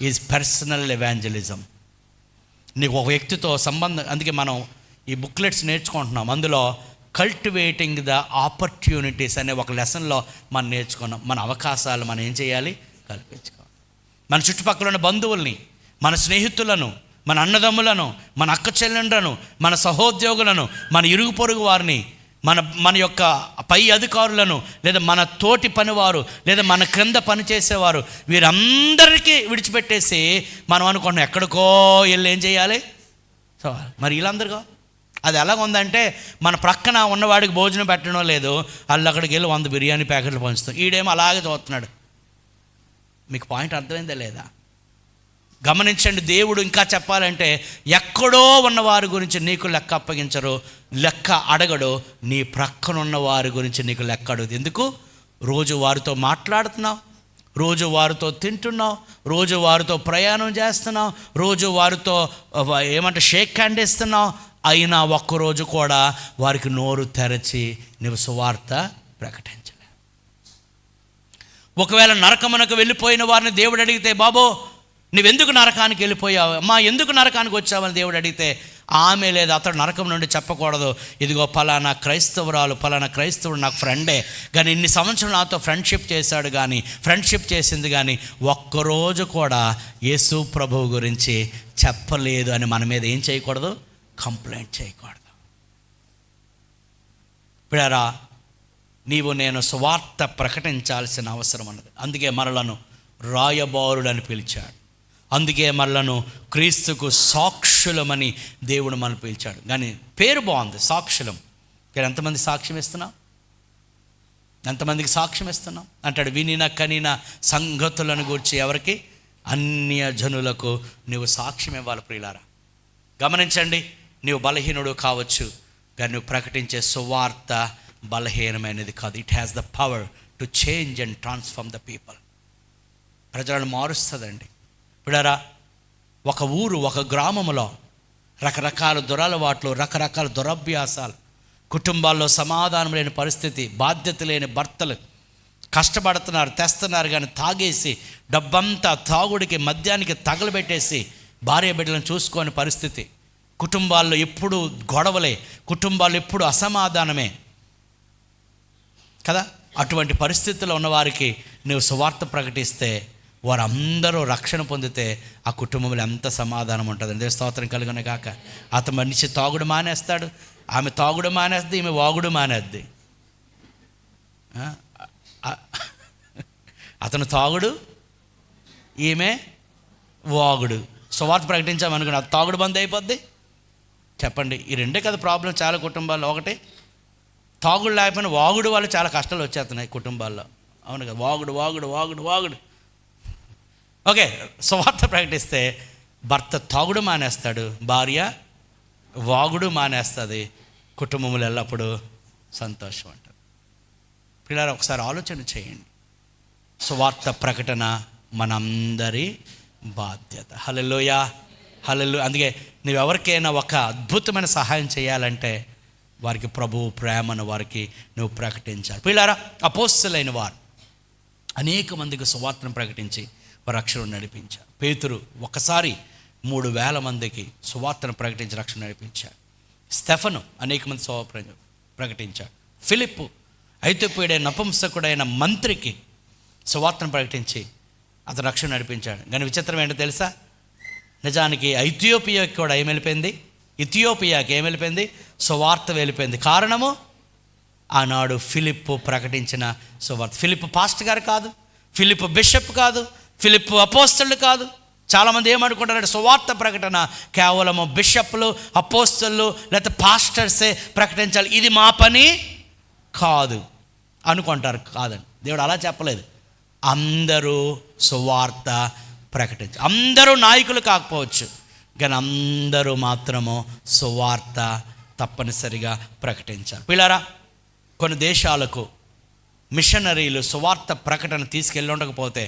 is personal evangelism. నీకు ఒక వ్యక్తితో సంబంధం. అందుకే మనం ఈ బుక్లెట్స్ నేర్చుకుంటున్నాం. అందులో కల్టివేటింగ్ ద ఆపర్చునిటీస్ అనే ఒక లెసన్లో మనం నేర్చుకున్నాం. మన అవకాశాలు మనం ఏం చేయాలి? కల్పించుకోవాలి. మన చుట్టుపక్కల ఉన్న బంధువుల్ని, మన స్నేహితులను, మన అన్నదమ్ములను, మన అక్క చెల్లెండ్లను, మన సహోద్యోగులను, మన ఇరుగు పొరుగు వారిని, మన యొక్క పై అధికారులను, లేదా మన తోటి పనివారు, లేదా మన క్రింద పనిచేసేవారు, వీరందరికీ విడిచిపెట్టేసి మనం అనుకుంటున్నాం ఎక్కడికో వెళ్ళి ఏం చేయాలి? సో మరి వీళ్ళందరికీ అది ఎలాగ ఉందంటే, మన ప్రక్కన ఉన్నవాడికి భోజనం పెట్టడం లేదు, వాళ్ళు అక్కడికి వెళ్ళి 100 బిర్యానీ ప్యాకెట్లు పంచుతాం. ఈడేమో అలాగే చూస్తున్నాడు. మీకు పాయింట్ అర్థమైందా లేదా? గమనించండి. దేవుడు ఇంకా చెప్పాలంటే ఎక్కడో ఉన్నవారి గురించి నీకు లెక్క అప్పగించరు, లెక్క అడగడు. నీ ప్రక్కన ఉన్న వారి గురించి నీకు లెక్క అడగదు. ఎందుకు? రోజు వారితో మాట్లాడుతున్నావు, రోజు వారితో తింటున్నావు, రోజు వారితో ప్రయాణం చేస్తున్నావు, రోజు వారితో షేక్ హ్యాండ్ ఇస్తున్నావు. అయినా ఒక్కరోజు కూడా వారికి నోరు తెరచి నువ్వు సువార్త ప్రకటించలే. ఒకవేళ నరకమునకు వెళ్ళిపోయిన వారిని దేవుడు అడిగితే, బాబో నువ్వెందుకు నరకానికి వెళ్ళిపోయావు, అమ్మా ఎందుకు నరకానికి వచ్చావని దేవుడు అడిగితే, ఆమె లేదా అతడు నరకం నుండి చెప్పకూడదు, ఇదిగో పలానా క్రైస్తవుడు నాకు ఫ్రెండే, కానీ ఇన్ని సంవత్సరాలు నాతో ఫ్రెండ్షిప్ చేశాడు, కానీ ఫ్రెండ్షిప్ చేసింది కానీ ఒక్కరోజు కూడా యేసు ప్రభువు గురించి చెప్పలేదు అని మన మీద ఏం చేయకూడదు? కంప్లైంట్ చేయకూడదు. పిల్లరా, నీవు నేను సువార్త ప్రకటించాల్సిన అవసరం ఉన్నది. అందుకే మనలను రాయబారుడని పిలిచాడు. అందుకే మనలను క్రీస్తుకు సాక్షులమని దేవుడు మనం పిలిచాడు. కానీ పేరు బాగుంది, సాక్షులం. కానీ ఎంతమంది సాక్ష్యం ఇస్తున్నాం? ఎంతమందికి సాక్ష్యం ఇస్తున్నాం? అంటాడు, వినిన కనిన సంగతులను గూర్చి ఎవరికి? అన్య జనులకు నువ్వు సాక్ష్యం ఇవ్వాలి. ప్రియులారా గమనించండి, నీవు బలహీనుడు కావచ్చు, కానీ నువ్వు ప్రకటించే సువార్త బలహీనమైనది కాదు. It has the power to change and transform the people. ప్రజలను మారుస్తుందండి. పిల్లరా, ఒక ఊరు, ఒక గ్రామంలో రకరకాల దురలవాట్లు, రకరకాల దురభ్యాసాలు, కుటుంబాల్లో సమాధానం లేని పరిస్థితి, బాధ్యత లేని భర్తలు కష్టపడుతున్నారు, తెస్తున్నారు, కానీ తాగేసి డబ్బంతా తాగుడికి మద్యానికి తగలబెట్టేసి భార్య బిడ్డలను చూసుకోని పరిస్థితి, కుటుంబాల్లో ఎప్పుడు గొడవలే, కుటుంబాల్లో ఎప్పుడు అసమాధానమే కదా. అటువంటి పరిస్థితుల్లో ఉన్నవారికి నువ్వు సువార్త ప్రకటిస్తే వారందరూ రక్షణ పొందితే ఆ కుటుంబంలో ఎంత సమాధానం ఉంటుంది. దేవుని స్తోత్రం కలుగును గాక. అతను మనిషి తాగుడు మానేస్తాడు, ఆమె తాగుడు మానేస్తుంది, ఈమె వాగుడు మానేద్ది. అతను తాగుడు, ఈమె వాగుడు. సువార్త ప్రకటించామనుకున్నా అది తాగుడు బంద్ అయిపోద్ది. చెప్పండి, ఈ రెండే కదా ప్రాబ్లం చాలా కుటుంబాల్లో. ఒకటి తాగుడు లేకపోయినా వాగుడు వల్ల చాలా కష్టాలు వచ్చేస్తున్నాయి కుటుంబాల్లో. అవును కదా, వాగుడు వాగుడు వాగుడు వాగుడు. ఓకే, సువార్త ప్రకటిస్తే భర్త తాగుడు మానేస్తాడు, భార్య వాగుడు మానేస్తుంది, కుటుంబములు ఎల్లప్పుడూ సంతోషం అంటారు. పిల్లలు ఒకసారి ఆలోచన చేయండి. సువార్త ప్రకటన మనందరి బాధ్యత. హల్లెలూయా, హల్లెలూయా. అందుకే నువ్వు ఎవరికైనా ఒక అద్భుతమైన సహాయం చేయాలంటే వారికి ప్రభువు ప్రేమను వారికి నువ్వు ప్రకటించాలి. పిల్లారా, అపోస్తలులైన వారు అనేక మందికి సువార్తను ప్రకటించి వారు రక్షణ నడిపించారు. పేతురు ఒకసారి 3,000 మందికి సువార్తను ప్రకటించి రక్షణ నడిపించాడు. స్టెఫను అనేక మంది ప్రకటించాడు. ఫిలిప్పు ఐగుప్తీయుడైన నపుంసకుడైన మంత్రికి సువార్తను ప్రకటించి అతను రక్షణ నడిపించాడు. కానీ విచిత్రం ఏంటో తెలుసా, నిజానికి ఇథియోపియాకి కూడా ఏం వెళ్ళిపోయింది, ఇథియోపియాకి ఏం వెళ్ళిపోయింది, సువార్త వెళ్ళిపోయింది. కారణము ఆనాడు ఫిలిప్పు ప్రకటించిన సువార్త. ఫిలిప్పు పాస్టర్ గారు కాదు, ఫిలిప్పు బిషప్ కాదు, ఫిలిప్పు అపోస్తలుడు కాదు. చాలామంది ఏమనుకుంటారంటే సువార్త ప్రకటన కేవలము బిషప్లు, అపోస్తలు లేకపోతే పాస్టర్సే ప్రకటించాలి, ఇది మా పని కాదు అనుకుంటారు. కాదండి, దేవుడు అలా చెప్పలేదు. అందరూ సువార్త ప్రకటించాలి. అందరూ నాయకులు కాకపోవచ్చు, కానీ అందరూ మాత్రము సువార్త తప్పనిసరిగా ప్రకటించాలి. పిల్లారా, కొన్ని దేశాలకు మిషనరీలు సువార్త ప్రకటన తీసుకెళ్ళి ఉండకపోతే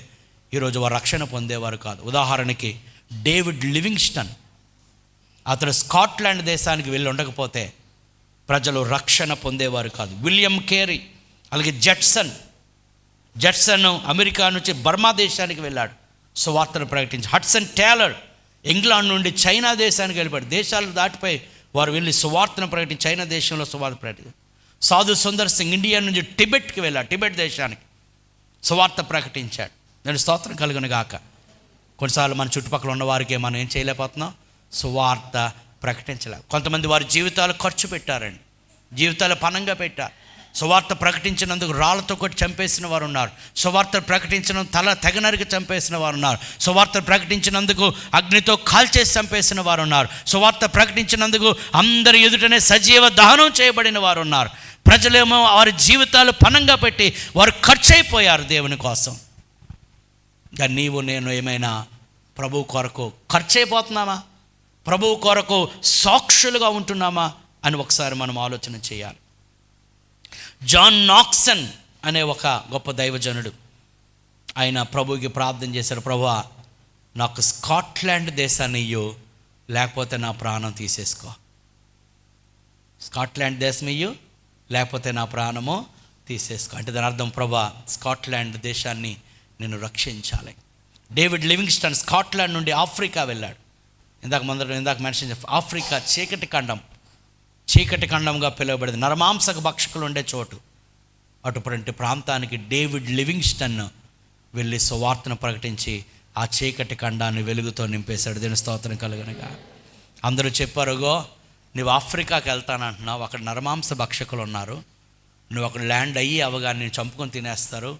ఈరోజు వారు రక్షణ పొందేవారు కాదు. ఉదాహరణకి డేవిడ్ లివింగ్స్టన్, అతను స్కాట్లాండ్ దేశానికి వెళ్ళి ఉండకపోతే ప్రజలు రక్షణ పొందేవారు కాదు. విలియం కేరీ, అలాగే జెట్సన్ అమెరికా నుంచి బర్మా దేశానికి వెళ్ళాడు, సువార్తను ప్రకటించి. హడ్సన్ టేలర్ ఇంగ్లాండ్ నుండి చైనా దేశానికి వెళ్ళిపోయాడు. దేశాలు దాటిపోయి వారు వెళ్ళి సువార్తను ప్రకటించి చైనా దేశంలో సువార్త ప్రకటించారు. సాధు సుందర్ సింగ్ ఇండియా నుంచి టిబెట్కి వెళ్ళాడు, టిబెట్ దేశానికి సువార్త ప్రకటించాడు. నేను స్తోత్రం కలుగును గాక. కొన్నిసార్లు మన చుట్టుపక్కల ఉన్న వారికి మనం ఏం చేయలేకపోతున్నాం, సువార్త ప్రకటించలే. కొంతమంది వారి జీవితాలు ఖర్చు పెట్టారండి, జీవితాలు పణంగా పెట్టారు. సువార్త ప్రకటించినందుకు రాళ్లతో కొట్టి చంపేసిన వారు ఉన్నారు, సువార్త ప్రకటించిన తల తెగనరికి చంపేసిన వారు ఉన్నారు, సువార్త ప్రకటించినందుకు అగ్నితో కాల్చేసి చంపేసిన వారు ఉన్నారు, సువార్త ప్రకటించినందుకు అందరి ఎదుటనే సజీవ దహనం చేయబడిన వారు ఉన్నారు. ప్రజలేమో వారి జీవితాలు పణంగా పెట్టి వారు ఖర్చు అయిపోయారు దేవుని కోసం. కానీ నీవు నేను ఏమైనా ప్రభువు కొరకు ఖర్చు అయిపోతున్నామా, ప్రభువు కొరకు సాక్షులుగా ఉంటున్నామా అని ఒకసారి మనం ఆలోచన చేయాలి. జాన్ నాక్సన్ అనే ఒక గొప్ప దైవజనుడు, ఆయన ప్రభువుకి ప్రార్థన చేశారు, ప్రభువా నాకు స్కాట్లాండ్ దేశాన్ని ఇయ్యు, లేకపోతే నా ప్రాణం తీసేసుకో. స్కాట్లాండ్ దేశం ఇయ్యు, లేకపోతే నా ప్రాణము తీసేసుకో. అంటే దాని అర్థం, ప్రభువా స్కాట్లాండ్ దేశాన్ని నేను రక్షించాలి. డేవిడ్ లివింగ్స్టన్ స్కాట్లాండ్ నుండి ఆఫ్రికా వెళ్ళాడు. ఇందాక మెన్షన్ ఆఫ్రికా చీకటి ఖండంగా పిలువబడింది, నరమాంసక భక్షకులు ఉండే చోటు. అటువంటి ప్రాంతానికి డేవిడ్ లివింగ్స్టన్ వెళ్ళి సువార్తను ప్రకటించి ఆ చీకటి ఖండాన్ని వెలుగుతో నింపేశాడు. దీని స్తోత్రం కలుగునుగా. అందరూ చెప్పారుగో, నువ్వు ఆఫ్రికాకి వెళ్తానంటున్నావు, అక్కడ నరమాంస భక్షకులు ఉన్నారు, నువ్వు అక్కడ ల్యాండ్ అయ్యి అవగానే నేను చంపుకొని తినేస్తారు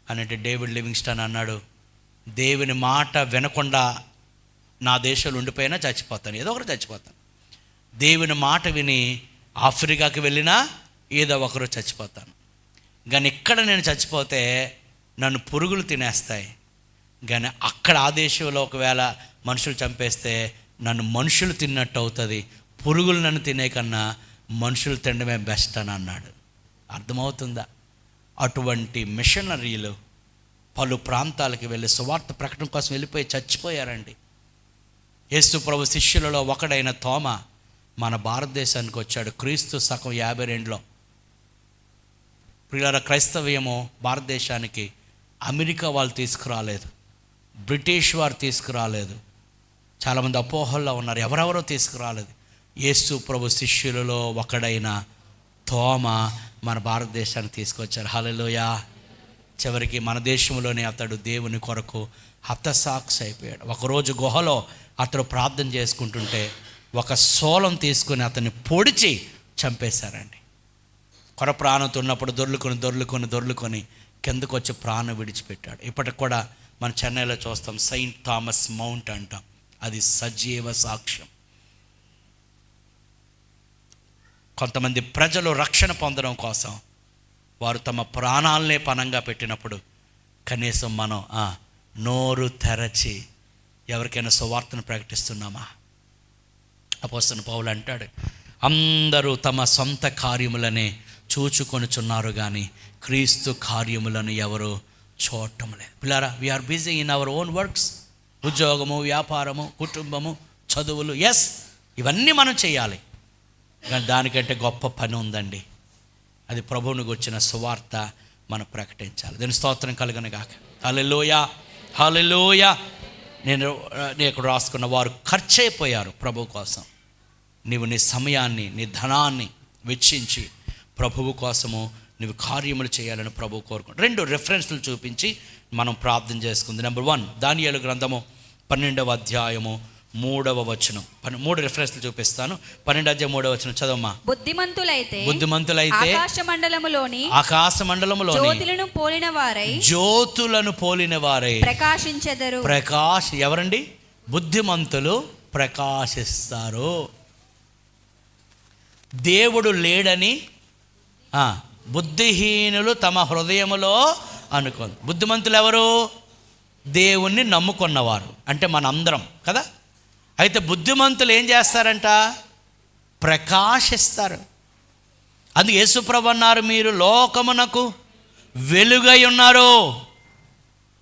అంటే డేవిడ్ లివింగ్స్టన్ అన్నాడు, దేవుని మాట వినకుండా నా దేశంలో ఉండిపోయినా చచ్చిపోతాను, ఏదో ఒకరు చచ్చిపోతాను. దేవుని మాట విని ఆఫ్రికాకి వెళ్ళినా ఏదో ఒకరు చచ్చిపోతాను. కానీ ఇక్కడ నేను చచ్చిపోతే నన్ను పురుగులు తినేస్తాయి, కానీ అక్కడ ఆ దేశంలో ఒకవేళ మనుషులు చంపేస్తే నన్ను మనుషులు తిన్నట్టు అవుతుంది, పురుగులు నన్ను తినే కన్నా మనుషులు తినడమే బెస్ట్ అని అన్నాడు. అర్థమవుతుందా? అటువంటి మిషనరీలు పలు ప్రాంతాలకు వెళ్ళి సువార్త ప్రకటన కోసం వెళ్ళిపోయి చచ్చిపోయారండి. యేసు ప్రభు శిష్యులలో ఒకడైన తోమ మన భారతదేశానికి వచ్చాడు క్రీస్తు శకం 52లో. ప్రియులారా, క్రైస్తవ్యము భారతదేశానికి అమెరికా వాళ్ళు తీసుకురాలేదు, బ్రిటిష్ వారు తీసుకురాలేదు, చాలామంది అపోహల్లో ఉన్నారు, ఎవరెవరో తీసుకురాలేదు. యేసు ప్రభు శిష్యులలో ఒకడైన తోమ మన భారతదేశానికి తీసుకొచ్చారు. హల్లెలూయా. చివరికి మన దేశంలోనే అతడు దేవుని కొరకు హతసాక్షి అయిపోయాడు. ఒకరోజు గుహలో అతడు ప్రార్థన చేసుకుంటుంటే ఒక సోలం తీసుకుని అతన్ని పొడిచి చంపేశారండి. కొర ప్రాణంతో ఉన్నప్పుడు దొర్లుకొని కిందకు వచ్చి ప్రాణం విడిచిపెట్టాడు. ఇప్పటికి కూడా మన చెన్నైలో చూస్తాం, సెయింట్ థామస్ మౌంట్ అంటాం, అది సజీవ సాక్ష్యం. కొంతమంది ప్రజలు రక్షణ పొందడం కోసం వారు తమ ప్రాణాలనే పణంగా పెట్టినప్పుడు కనీసం మనం నోరు తెరచి ఎవరికైనా సువార్తను ప్రకటిస్తున్నామా? అపోస్తలుడైన పౌలు అంటాడు, అందరూ తమ సొంత కార్యములనే చూచుకొనుచున్నారు కానీ క్రీస్తు కార్యములను ఎవరు చూడటం లేదు. పిల్లారా, we are busy in our own works. ఉద్యోగము, వ్యాపారము, కుటుంబము, చదువులు, ఎస్, ఇవన్నీ మనం చేయాలి. కానీ దానికంటే గొప్ప పని ఉందండి. అది ప్రభువుని గురించిన సువార్త మనం ప్రకటించాలి. దీని స్తోత్రం కలుగును గాక. హల్లెలూయా, హల్లెలూయా. నేను ఇక్కడ రాసుకున్న, వారు ఖర్చు అయిపోయారు ప్రభు కోసం. నీవు నీ సమయాన్ని, నీ ధనాన్ని వెచ్చించి ప్రభువు కోసము నువ్వు కార్యములు చేయాలని ప్రభువు కోరుకుంటాడు. 2 రెఫరెన్స్లు చూపించి మనం ప్రార్థన చేసుకుంది. నెంబర్ 1, దానియేలు గ్రంథము 12వ అధ్యాయము 3వ వచనం. 3 రెఫరెన్స్లు చూపిస్తాను. 12వ అధ్యాయం 3వ వచనం చదవమ్మా. బుద్ధిమంతులైతే ఆకాశమండలములోని జ్యోతులను పోలిన వారై ప్రకాశించెదరు. ఎవరండి? బుద్ధిమంతులు ప్రకాశిస్తారు. దేవుడు లేడని బుద్ధిహీనులు తమ హృదయములో అనుకోండి. బుద్ధిమంతులు ఎవరు? దేవుణ్ణి నమ్ముకున్నవారు, అంటే మనందరం కదా. అయితే బుద్ధిమంతులు ఏం చేస్తారంట? ప్రకాశిస్తారు. అందుకే యేసుప్రభు అన్నారు, మీరు లోకమునకు వెలుగై ఉన్నారు.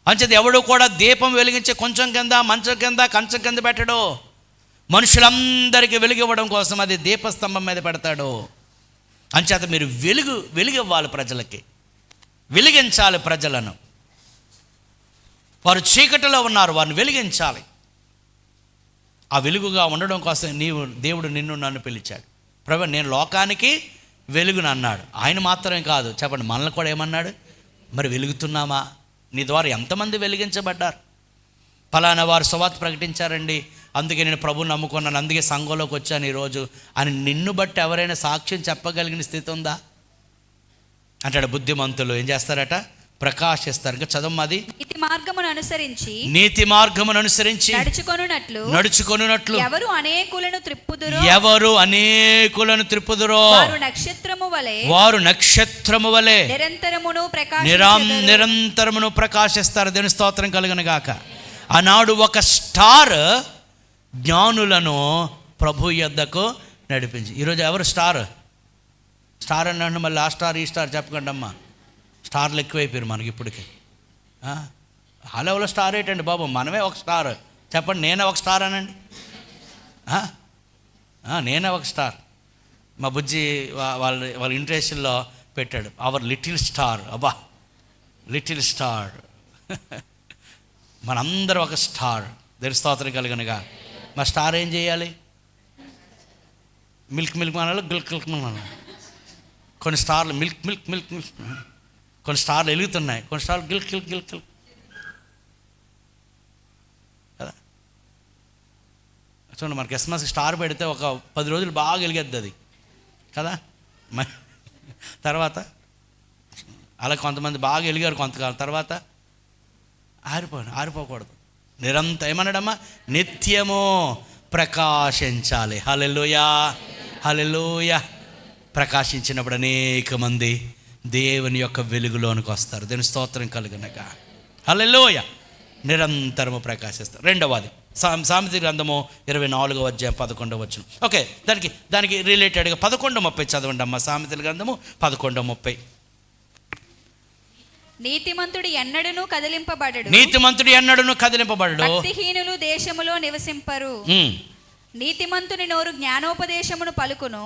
అంచేది ఎవడు కూడా దీపం వెలిగించే కొంచెం కింద, మంచం కింద, కంచం కింద పెట్టడు. మనుషులందరికీ వెలుగివ్వడం కోసం అది దీపస్తంభం మీద పెడతాడు. అంచేత మీరు వెలుగివ్వాలి, ప్రజలకి వెలిగించాలి. ప్రజలను, వారు చీకటిలో ఉన్నారు, వారిని వెలిగించాలి. ఆ వెలుగుగా ఉండడం కోసం దేవుడు నిన్ను నన్ను పిలిచాడు. ప్రభు, నేను లోకానికి వెలుగును అన్నాడు. ఆయన మాత్రమే కాదు, చెప్పండి, మనల్ని కూడా ఏమన్నాడు? మరి వెలుగుతున్నామా? నీ ద్వారా ఎంతమంది వెలిగించబడ్డారు? ఫలానా వారు సువార్త ప్రకటించారండి, అందుకే నేను ప్రభువుని నమ్ముకున్నాను, అందుకే సంఘంలోకి వచ్చాను ఈరోజు అని నిన్ను బట్టి ఎవరైనా సాక్ష్యం చెప్పగలిగిన స్థితి ఉందా? అంటాడు. బుద్ధిమంతులు ఏం చేస్తారట? ప్రకాశిస్తారు. ఇంకా చదవమ్మది. నీతి మార్గమును అనుసరించి నడుచుకొనున్నట్లు ఎవరు అనేకులను త్రిప్పుదురో వారు నక్షత్రము వలె నిరంతరమును ప్రకాశిస్తారు. దేవుని స్తోత్రం కలుగును గాక. ఆనాడు ఒక స్టార్ జ్ఞానులను ప్రభు యొద్దకు నడిపించి. ఈరోజు ఎవరు స్టార్ అన్నాడు? మళ్ళీ ఆ స్టార్ ఈ స్టార్ చెప్పకండి అమ్మా. స్టార్లు ఎక్కువైపోయారు మనకి ఇప్పటికి. ఆ లెవెల్లో స్టార్ ఏంటండి బాబు? మనమే ఒక స్టార్. చెప్పండి, నేనే ఒక స్టార్ అనండి. నేనే ఒక స్టార్. మా బుజ్జి వాళ్ళ ఇంట్రెస్ట్లో పెట్టాడు, అవర్ లిటిల్ స్టార్. అబ్బా, లిటిల్ స్టార్. మనందరూ ఒక స్టార్. దేవుని స్తోత్రం కలుగునుగా. మా స్టార్ ఏం చేయాలి? మిల్క్ అనాలి, గిల్క్ అనాలి. కొన్ని స్టార్లు మిల్క్ కొన్ని స్టార్లు వెలుగుతున్నాయి, కొన్ని స్టార్లు గిల్క్ కదా. చూడండి, మన క్రిస్మస్ స్టార్ పెడితే ఒక 10 రోజులు బాగా వెలిగేద్ది అది కదా. తర్వాత అలా కొంతమంది బాగా వెలిగారు, కొంతకాలం తర్వాత ఆరిపోకూడదు. ఏమన్నాడమ్మా? నిత్యము ప్రకాశించాలి. హల్లెలూయా, హల్లెలూయా. ప్రకాశించినప్పుడు అనేక మంది దేవుని యొక్క వెలుగులోనికి వస్తారు. దేవుని స్తోత్రం కలుగునగా. హల్లెలూయా. నిరంతరము ప్రకాశిస్తారు. రెండవది సామెతల గ్రంథము 24వ అధ్యాయం 11వ వచనం. ఓకే, దానికి రిలేటెడ్గా 11:30 చదవండి అమ్మా. సామెతల గ్రంథము 11:30. నీతిమంతుడు ఎన్నడూను కదిలింపబడడు. భక్తిహీనులు దేశములో నివసింపరు. నీతిమంతుని నోరు జ్ఞానోపదేశమును పలుకును,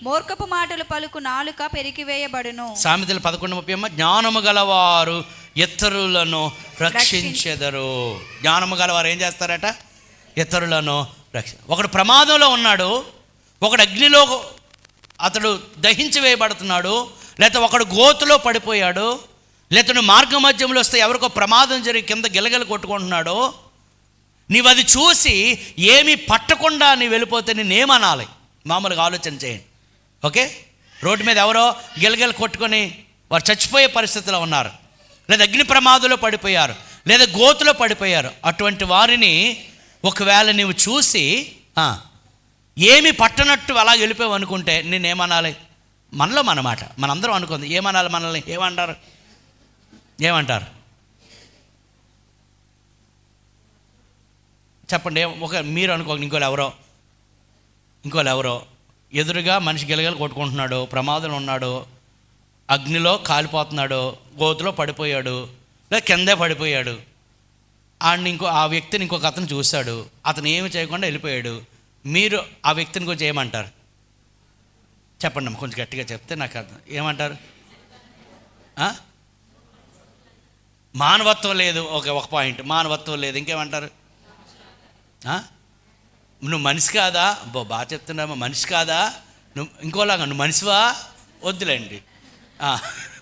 మూర్ఖపు మాటలు పలుకు నాలుక పెరికివేయబడును. సామెతలు 11:30. జ్ఞానము గలవారు ఇతరులను రక్షించెదరు. జ్ఞానము గలవారు ఏం చేస్తారట? ఇతరులను ఒకడు ప్రమాదంలో ఉన్నాడు, ఒకడు అగ్నిలో అతడు దహించి వేయబడుతున్నాడు, లేకపోతే ఒకడు గోతులో పడిపోయాడు, లేకపోతే మార్గ మధ్యంలో వస్తే ఎవరికో ప్రమాదం జరిగి కింద గిలగిల కొట్టుకుంటున్నాడో, నీవు అది చూసి ఏమీ పట్టకుండా నీవు వెళ్ళిపోతే నేనేమనాలి? మామూలుగా ఆలోచన చేయండి. ఓకే, రోడ్డు మీద ఎవరో గిలగిల కొట్టుకొని వారు చచ్చిపోయే పరిస్థితిలో ఉన్నారు, లేదా అగ్ని ప్రమాదంలో పడిపోయారు, లేదా గోతులో పడిపోయారు. అటువంటి వారిని ఒకవేళ నీవు చూసి ఏమి పట్టనట్టు అలా వెళ్ళిపోయావు అనుకుంటే నేనేమనాలి? మనలో మన మాట మనందరం అనుకుంది. ఏమనాలి మనల్ని? ఏమంటారు చెప్పండి. ఒక మీరు అనుకోండి, ఇంకోళ్ళు ఎవరో ఎదురుగా మనిషి గిలగలు కొట్టుకుంటున్నాడు, ప్రమాదంలో ఉన్నాడు, అగ్నిలో కాలిపోతున్నాడు, గోతులో పడిపోయాడు, లేదా కిందే పడిపోయాడు. ఆ వ్యక్తిని ఇంకొక అతను చూశాడు, అతను ఏమి చేయకుండా వెళ్ళిపోయాడు. మీరు ఆ వ్యక్తిని కొంచెం ఏమంటారు చెప్పండి అమ్మ, కొంచెం గట్టిగా చెప్తే నాకు అర్థం. ఏమంటారు? మానవత్వం లేదు. ఒక పాయింట్, మానవత్వం లేదు. ఇంకేమంటారు? నువ్వు మనిషి కాదా? బాగా చెప్తున్నామా, మనిషి కాదా? నువ్వు ఇంకోలాగా నువ్వు మనిషివా? వద్దులేండి,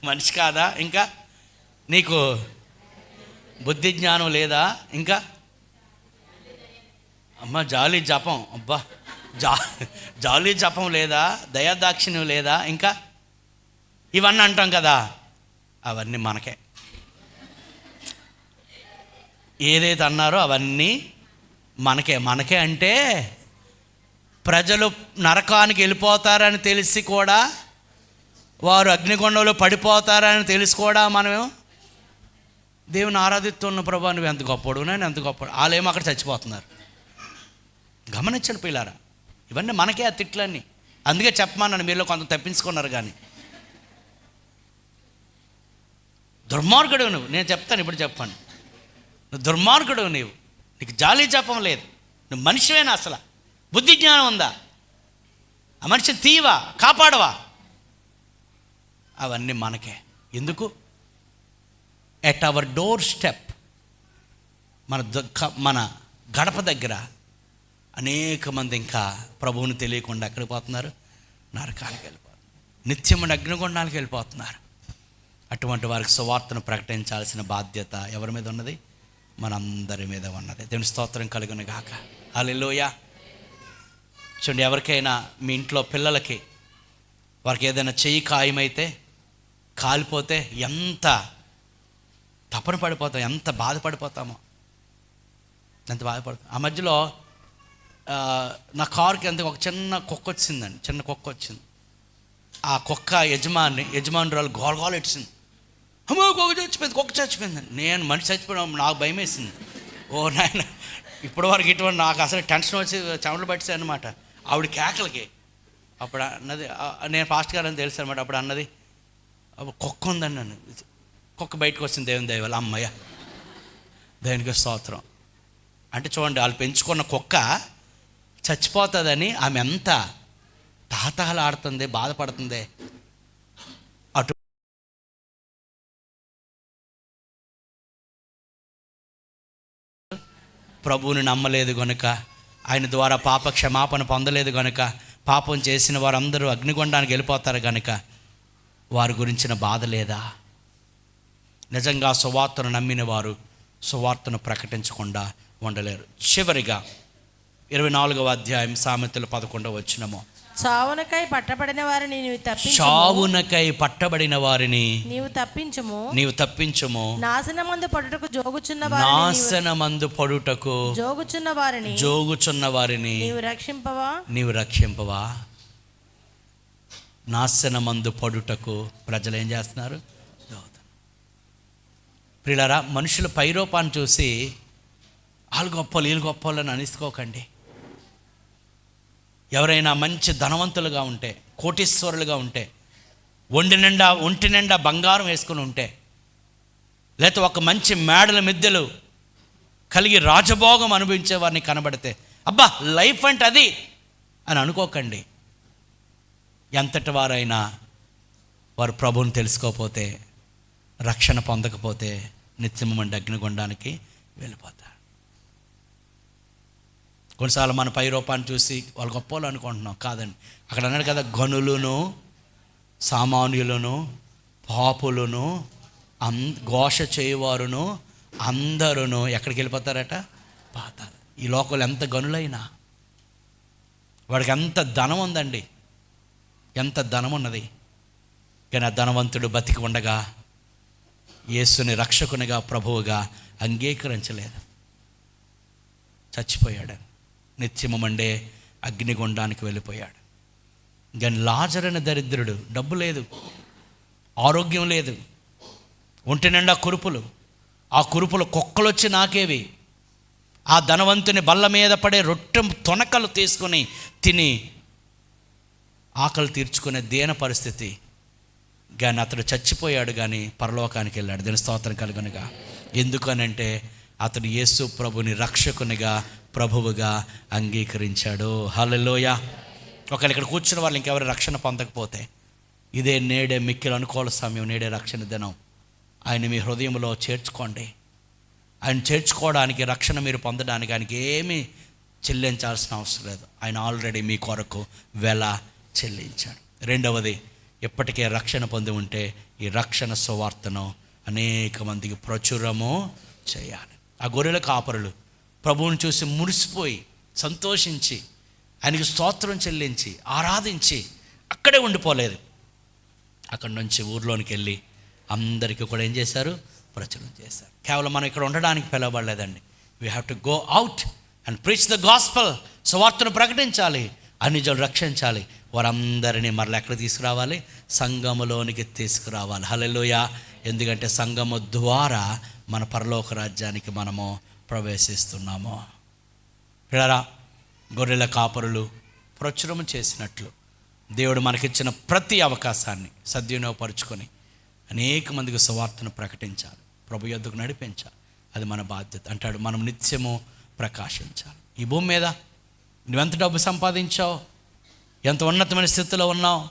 మనిషి కాదా? ఇంకా నీకు బుద్ధి జ్ఞానం లేదా? ఇంకా అమ్మ జాలి జపం, అబ్బా జాలి జపం లేదా? దయాదాక్షిణ్యం లేదా? ఇంకా ఇవన్నీ అంటాం కదా, అవన్నీ మనకే. ఏదైతే అన్నారో అవన్నీ మనకే అంటే ప్రజలు నరకానికి వెళ్ళిపోతారని తెలిసి కూడా, వారు అగ్నిగుండంలో పడిపోతారని తెలిసి కూడా మనం దేవుని ఆరాధిస్తున్న ప్రభా నువ్వు ఎంత గొప్పడు, నేను ఎంత గొప్పడు. వాళ్ళేమో అక్కడ చచ్చిపోతున్నారు. గమనించండి పిల్లారా, ఇవన్నీ మనకే ఆ తిట్లన్నీ. అందుకే చెప్పమన్నాను, మీలో కొంత తప్పించుకున్నారు. కానీ దుర్మార్గుడు నువ్వు, నేను చెప్తాను ఇప్పుడు చెప్పాను. నువ్వు దుర్మార్గుడు, నీకు జాలి జపం లేదు, నువ్వు మనిషివేనా? అసలు బుద్ధి జ్ఞానం ఉందా? ఆ మనిషిని తీవా, కాపాడవా? అవన్నీ మనకే. ఎందుకు? ఎట్ అవర్ డోర్ స్టెప్, మన గడప దగ్గర అనేక మంది ఇంకా ప్రభువుని తెలియకుండా ఎక్కడికి పోతున్నారు? నరకానికి వెళ్ళిపోతున్నారు, నిత్యమైన అగ్నిగుండానికి వెళ్ళిపోతున్నారు. అటువంటి వారికి సువార్తను ప్రకటించాల్సిన బాధ్యత ఎవరి మీద ఉన్నది? మనందరి మీద ఉన్నది. దేవుని స్తోత్రం కలుగును గాక. హల్లెలూయా. చూడండి, ఎవరికైనా మీ ఇంట్లో పిల్లలకి వారికి ఏదైనా చెయ్యి ఖాయమైతే, కాలిపోతే ఎంత తపన పడిపోతాం, ఎంత బాధపడిపోతామో, ఎంత బాధపడతాం. ఆ మధ్యలో నా కారుకి ఎంత ఒక చిన్న కుక్క వచ్చిందండి, చిన్న కుక్క వచ్చింది. ఆ కుక్క యజమానురాలు గోలగోలు ఇచ్చింది, అమ్మో కుక్క చచ్చిపోయిందండి. నేను మనిషి చచ్చిపోయినా నాకు భయం వేసింది. ఓ నాయన, ఇప్పటి వరకు ఇటువంటి నాకు అసలు టెన్షన్ వచ్చి చెమటలు పట్టింది అనమాట ఆవిడ కేకలకి. అప్పుడు అన్నది, నేను ఫాస్ట్ గారు అని తెలుసు అనమాట. అప్పుడు అన్నది, కుక్క ఉందండి. నన్ను కుక్క బయటకు వచ్చింది, దేవుని దయ వల్ల. అమ్మయ్య, దేవునికి స్తోత్రం. అంటే చూడండి, వాళ్ళు పెంచుకున్న కుక్క చచ్చిపోతుందని ఆమె ఎంత తహతహలాడుతుంది, బాధపడుతుంది. అటు ప్రభువుని నమ్మలేదు గనుక, ఆయన ద్వారా పాప క్షమాపణ పొందలేదు గనుక, పాపం చేసిన వారందరూ అగ్నిగుండానికి వెళ్ళిపోతారు గనుక వారి గురించిన బాధ లేదా? నిజంగా సువార్తను నమ్మిన వారు సువార్తను ప్రకటించకుండా ఉండలేరు. చివరిగా 24వ అధ్యాయం సామెతలు 11వ వచనము. చావునకై పట్టబడిన వారిని నీవు తప్పించుము. నాశనమందు పడుటకు జోగుచున్న వారిని నీవు రక్షింపవా. నాశనమందు పడుటకు ప్రజలు ఏం చేస్తున్నారు? ప్రియులారా, మనుషుల పైరూపాన్ని చూసి వాళ్ళు గొప్పలు వీళ్ళు గొప్పలు అని అనిసుకోకండి. ఎవరైనా మంచి ధనవంతులుగా ఉంటే, కోటీశ్వరులుగా ఉంటే, ఒంటి నిండా బంగారం వేసుకుని ఉంటే, లేకపోతే ఒక మంచి మేడల మిద్దెలు కలిగి రాజభోగం అనుభవించే వారిని కనబడితే, అబ్బా లైఫ్ అంటే అది అని అనుకోకండి. ఎంతటి వారైనా వారు ప్రభువుని తెలుసుకోకపోతే, రక్షణ పొందకపోతే నిత్యమండి అగ్నిగుండానికి వెళ్ళిపోతారు. కొన్నిసార్లు మన పై రూపాన్ని చూసి వాళ్ళు గొప్పలు అనుకుంటున్నాం. కాదండి, అక్కడ అన్నాడు కదా, గనులను, సామాన్యులను, పాపులను, ఘోష చేయవారును అందరూ ఎక్కడికి వెళ్ళిపోతారట? పాతాళం. ఈ లోకంలో ఎంత గనులైనా, వాడికి ఎంత ధనం ఉందండి, ఎంత ధనం ఉన్నది, కానీ ఆ ధనవంతుడు బతికి ఉండగా యేసుని రక్షకునిగా ప్రభువుగా అంగీకరించలేదు, చచ్చిపోయాడు, నిత్యమండే అగ్నిగుండానికి వెళ్ళిపోయాడు. కానీ లాజరు అనే దరిద్రుడు, డబ్బు లేదు, ఆరోగ్యం లేదు, ఒంటి నిండా కురుపులు, ఆ కురుపులు కుక్కలు వచ్చి నాకేవి, ఆ ధనవంతుని బల్ల మీద పడే రొట్టె తొనకలు తీసుకొని తిని ఆకలి తీర్చుకునే దీన పరిస్థితి. కానీ అతడు చచ్చిపోయాడు, కానీ పరలోకానికి వెళ్ళాడు. దీని స్తోత్రం కలుగునుగా. ఎందుకనంటే అతడు యేసు ప్రభుని రక్షకునిగా, ప్రభువుగా అంగీకరించాడు. హల్లెలూయా. ఒకవేళ ఇక్కడ కూర్చున్న వాళ్ళు ఇంకెవరు రక్షణ పొందకపోతే, ఇదే నేడే మిక్కిలి అనుకూల సమయం, నేడే రక్షణ దినం. ఆయన మీ హృదయంలో చేర్చుకోండి. ఆయన చేర్చుకోవడానికి, రక్షణ మీరు పొందడానికి ఆయనకి ఏమీ చెల్లించాల్సిన అవసరం లేదు. ఆయన ఆల్రెడీ మీ కొరకు వెల చెల్లించాడు. రెండవది, ఎప్పటికే రక్షణ పొంది ఉంటే ఈ రక్షణ సువార్తను అనేక మందికి ప్రచురము చేయాలి. ఆ గొర్రెల కాపరులు ప్రభువుని చూసి మురిసిపోయి సంతోషించి ఆయనకి స్తోత్రం చెల్లించి ఆరాధించి అక్కడే ఉండిపోలేదు. అక్కడి నుంచి ఊర్లోనికి వెళ్ళి అందరికీ కూడా ఏం చేశారు? ప్రచురం చేశారు. కేవలం మనం ఇక్కడ ఉండడానికి పిలవబడలేదండి. We have to go out and preach the gospel. సువార్తను ప్రకటించాలి, అన్ని జనులు రక్షించాలి. వారందరినీ మరలా ఎక్కడ తీసుకురావాలి? సంఘములోనికి తీసుకురావాలి. హల్లెలూయా. ఎందుకంటే సంఘము ద్వారా మన పరలోక రాజ్యానికి మనము ప్రవేశిస్తున్నాము. పిల్లరా, గొర్రెల కాపరులు ప్రచురం చేసినట్లు దేవుడు మనకిచ్చిన ప్రతి అవకాశాన్ని సద్వినియోగపరుచుకొని అనేక మందికి సువార్తను ప్రకటించాలి, ప్రభు యొద్దకు నడిపించాలి. అది మన బాధ్యత. అంటాడు, మనం నిత్యము ప్రకాశించాలి. ఈ భూమి మీద నువ్వెంత డబ్బు సంపాదించావు, ఎంత ఉన్నతమైన స్థితిలో ఉన్నావు,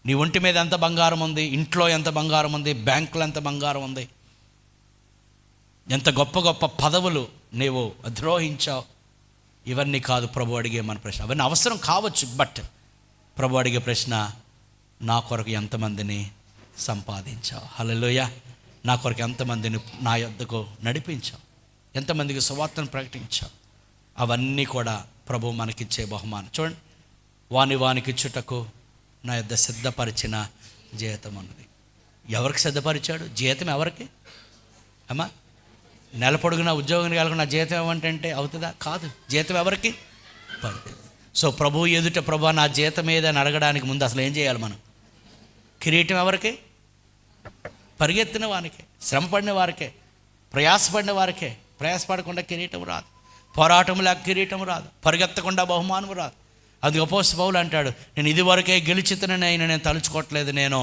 నీ ఒంటి మీద ఎంత బంగారం ఉంది, ఇంట్లో ఎంత బంగారం ఉంది, బ్యాంకులో ఎంత బంగారం ఉంది, ఎంత గొప్ప గొప్ప పదవులు నీవు అధిరోహించావు, ఇవన్నీ కాదు ప్రభు అడిగే మన ప్రశ్న. అవన్నీ అవసరం కావచ్చు, బట్ ప్రభు అడిగే ప్రశ్న, నా కొరకు ఎంతమందిని సంపాదించావు? హల్లెలూయా. నా కొరకు ఎంతమందిని నా యొద్దకు నడిపించావు, ఎంతమందికి సువార్తను ప్రకటించావు? అవన్నీ కూడా ప్రభు మనకిచ్చే బహుమానం. చూడండి, వానికిచ్చుటకు నా యొద్ద సిద్ధపరిచిన జీతం ఉన్నది. ఎవరికి సిద్ధపరిచాడు? జీతం ఎవరికి అమ్మా? నెల పొడుగున ఉద్యోగం కలగకుండా జీతం ఏమంటే అవుతుందా? కాదు. జీతం ఎవరికి? పడుతుంది. సో ప్రభు ఎదుట, ప్రభు నా జీతం ఏదని అడగడానికి ముందు అసలు ఏం చేయాలి మనం? కిరీటం ఎవరికి? పరిగెత్తిన వారికే, శ్రమపడిన వారికే, ప్రయాసపడిన వారికే. ప్రయాసపడకుండా కిరీటం రాదు, పోరాటం లేక కిరీటం రాదు, పరిగెత్తకుండా బహుమానం రాదు. అది అపోస్తలుడు పౌలు అంటాడు, నేను ఇదివరకే గెలిచితనని నేను తలుచుకోవట్లేదు, నేను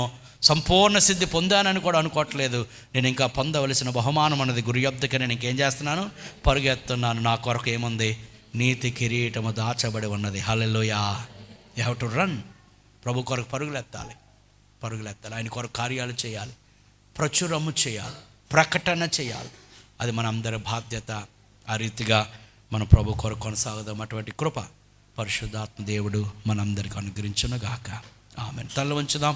సంపూర్ణ సిద్ధి పొందానని కూడా అనుకోవట్లేదు, నేను ఇంకా పొందవలసిన బహుమానం అన్నది గురి యొద్దకి నేను ఇంకేం చేస్తున్నాను? పరుగెత్తున్నాను. నా కొరకు ఏముంది? నీతి కిరీటము దాచబడి ఉన్నది. Hallelujah. You have to run. ప్రభు కొరకు పరుగులెత్తాలి. ఆయన కొరకు కార్యాలు చేయాలి, ప్రచురము చేయాలి, ప్రకటన చేయాలి. అది మన అందరి బాధ్యత. ఆ రీతిగా మన ప్రభు కొరకు కొనసాగుదాం. అటువంటి కృప పరిశుద్ధాత్మ దేవుడు మనందరికీ అనుగ్రహించునుగాక. ఆమేన్. తల వంచుదాం,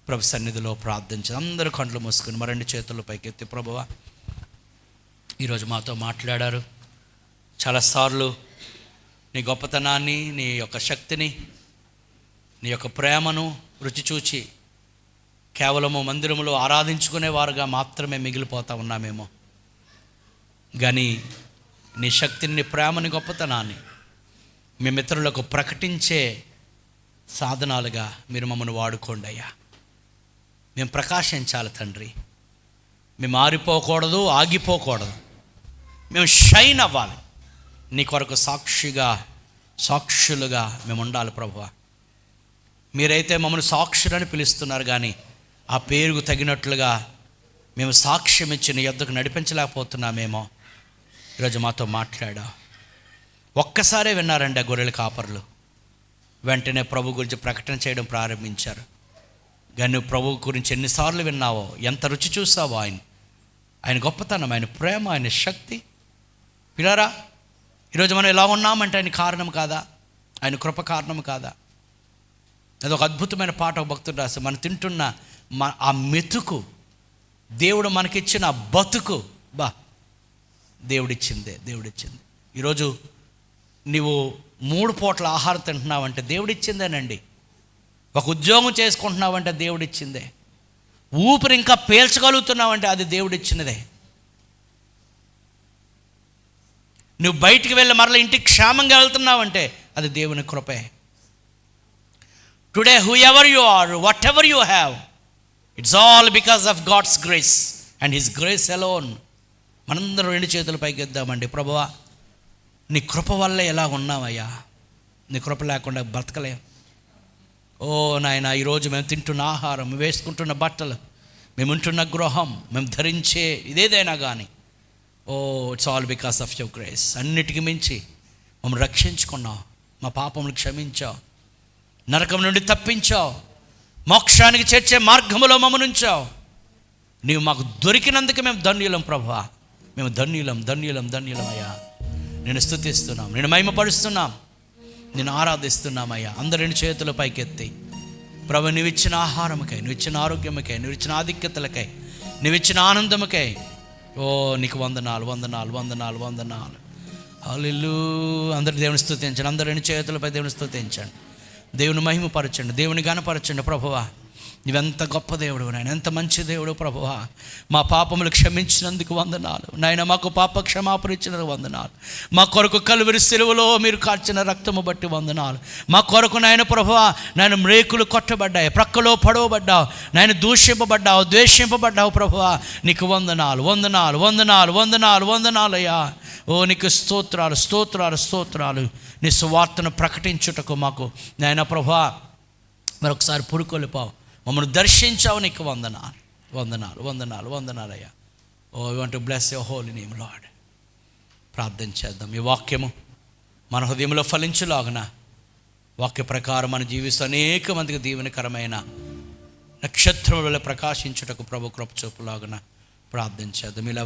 ప్రభు సన్నిధిలో ప్రార్థించుదాం. అందరూ కండ్లు మూసుకుని మరెండు చేతుల పైకెత్తి, ప్రభువా ఈరోజు మాతో మాట్లాడారు. చాలాసార్లు నీ గొప్పతనాన్ని, నీ యొక్క శక్తిని, నీ యొక్క ప్రేమను రుచి చూచి కేవలము మందిరములో ఆరాధించుకునేవారుగా మాత్రమే మిగిలిపోతా ఉన్నామేమో. కానీ నీ శక్తిని, నీ ప్రేమని, గొప్పతనాన్ని మీ మిత్రులకు ప్రకటించే సాధనాలుగా మీరు మమ్మల్ని వాడుకోండి అయ్యా. మేము ప్రకాశించాలి తండ్రి. మేము ఆరిపోకూడదు, ఆగిపోకూడదు. మేము షైన్ అవ్వాలి. నీ కొరకు సాక్షులుగా మేము ఉండాలి ప్రభువా. మీరైతే మమ్మల్ని సాక్షులని పిలుస్తున్నారు, కానీ ఆ పేరుకు తగినట్లుగా మేము సాక్ష్యం ఇచ్చి నీ యొద్దకు నడిపించలేకపోతున్నామేమో. ఈరోజు మాతో మాట్లాడా. ఒక్కసారే విన్నారండి ఆ గొర్రెల కాపరులు. వెంటనే ప్రభు గురించి ప్రకటన చేయడం ప్రారంభించారు. కానీ నువ్వు ప్రభు గురించి ఎన్నిసార్లు విన్నావో, ఎంత రుచి చూసావో ఆయన గొప్పతనం, ఆయన ప్రేమ, ఆయన శక్తి. పిల్లరా, ఈరోజు మనం ఎలా ఉన్నామంటే ఆయన కారణం కాదా? ఆయన కృప కారణం కాదా? అదొక అద్భుతమైన పాట ఒక భక్తుడు రాసి, మనం తింటున్న ఆ మెతుకు, దేవుడు మనకిచ్చిన బతుకు, దేవుడిచ్చింది. ఈరోజు నీవు 3 పూట్ల ఆహారం తింటున్నావంటే దేవుడిచ్చిందేనండి. ఒక ఉద్యోగం చేసుకుంటున్నావంటే దేవుడిచ్చిందే. ఊపిరి ఇంకా పీల్చగలుగుతున్నావంటే అది దేవుడిచ్చినదే. నువ్వు బయటికి వెళ్ళి మరలా ఇంటికి క్షేమంగా వెళ్తున్నావంటే అది దేవుని కృపే. Today whoever you are, whatever you have, it's all because of God's grace and his grace alone. మనందరం 2 చేతులు పైకి ఎద్దామండి. ప్రభువా, నీ కృప వల్ల ఎలా ఉన్నామయ్యా, నీ కృప లేకుండా బ్రతకలేం. ఓ నాయన, ఈరోజు మేము తింటున్న ఆహారం, మేము వేసుకుంటున్న బట్టలు, మేము ఉంటున్న గృహం, మేము ధరించే ఇదేదైనా కానీ, oh it's all because of your grace. అన్నిటికీ మించి మమ్మల్ని రక్షించుకున్నావు, మా పాపములు క్షమించావు, నరకం నుండి తప్పించావు, మోక్షానికి చేర్చే మార్గములో మమ్మల్ని ఉంచావు. నీవు మాకు దొరికినందుకు మేము ధన్యులం ప్రభువా, మేము ధన్యులం ధన్యులం ధన్యులం అయ్యా. నేను స్తుతిస్తున్నాం, నేను మహిమపరుస్తున్నాం, నేను ఆరాధిస్తున్నామయ్యా. అందరు 2 చేతుల పైకెత్తి, ప్రభు నువ్వు ఇచ్చిన ఆహారముకై, నువ్వు ఇచ్చిన ఆరోగ్యముకై, నువ్వు ఇచ్చిన ఆధిక్యతలకై, నువ్వు ఇచ్చిన ఆనందముకై, ఓ నీకు వందనాలు వందనాలు వందనాలు వందనాలు. హల్లెలూయా. అందరు దేవుని స్తుతించండి, అందరు 2 చేతులపై దేవుని స్తుతించండి, దేవుని మహిమపరచండి, దేవుని గణపరచండి. ప్రభువా, నువ్వెంత గొప్ప దేవుడు నాయన, ఎంత మంచి దేవుడు ప్రభువా. మా పాపములు క్షమించినందుకు వందనాలు నాయన, మాకు పాప క్షమాపణ ఇచ్చినందుకు వందనాలు, మా కొరకు కలువరి సిలువలో మీరు కార్చిన రక్తము బట్టి వందనాలు. మా కొరకు నాయన ప్రభువా, నాయన మ్రేకులు కొట్టబడ్డాయి, ప్రక్కలో పడవబడ్డావు నాయన, దూషింపబడ్డావు, ద్వేషింపబడ్డావు ప్రభువా. నీకు వందనాలు వందనాలు వందనాలు వందనాలు వందనాలయ్యా. ఓ నీకు స్తోత్రాలు స్తోత్రాలు స్తోత్రాలు. నీ సువార్తను ప్రకటించుటకు మాకు నాయన ప్రభువా మరొకసారి పురుకొలిపావు, మమ్మల్ని దర్శించావు. నీకు వందనాలు వందనాలు వందనాలు వందనాలయ్యా. Oh you want to bless your holy name lord. ప్రార్థన చేద్దాం. ఈ వాక్యము మన హృదయంలో ఫలించులాగున, వాక్య ప్రకారం మన జీవిస్తూ అనేక మందికి దీవెనకరమైన నక్షత్రములలో ప్రకాశించుటకు ప్రభు కృప చూపులాగున ప్రార్థన చేద్దాం. ఇలా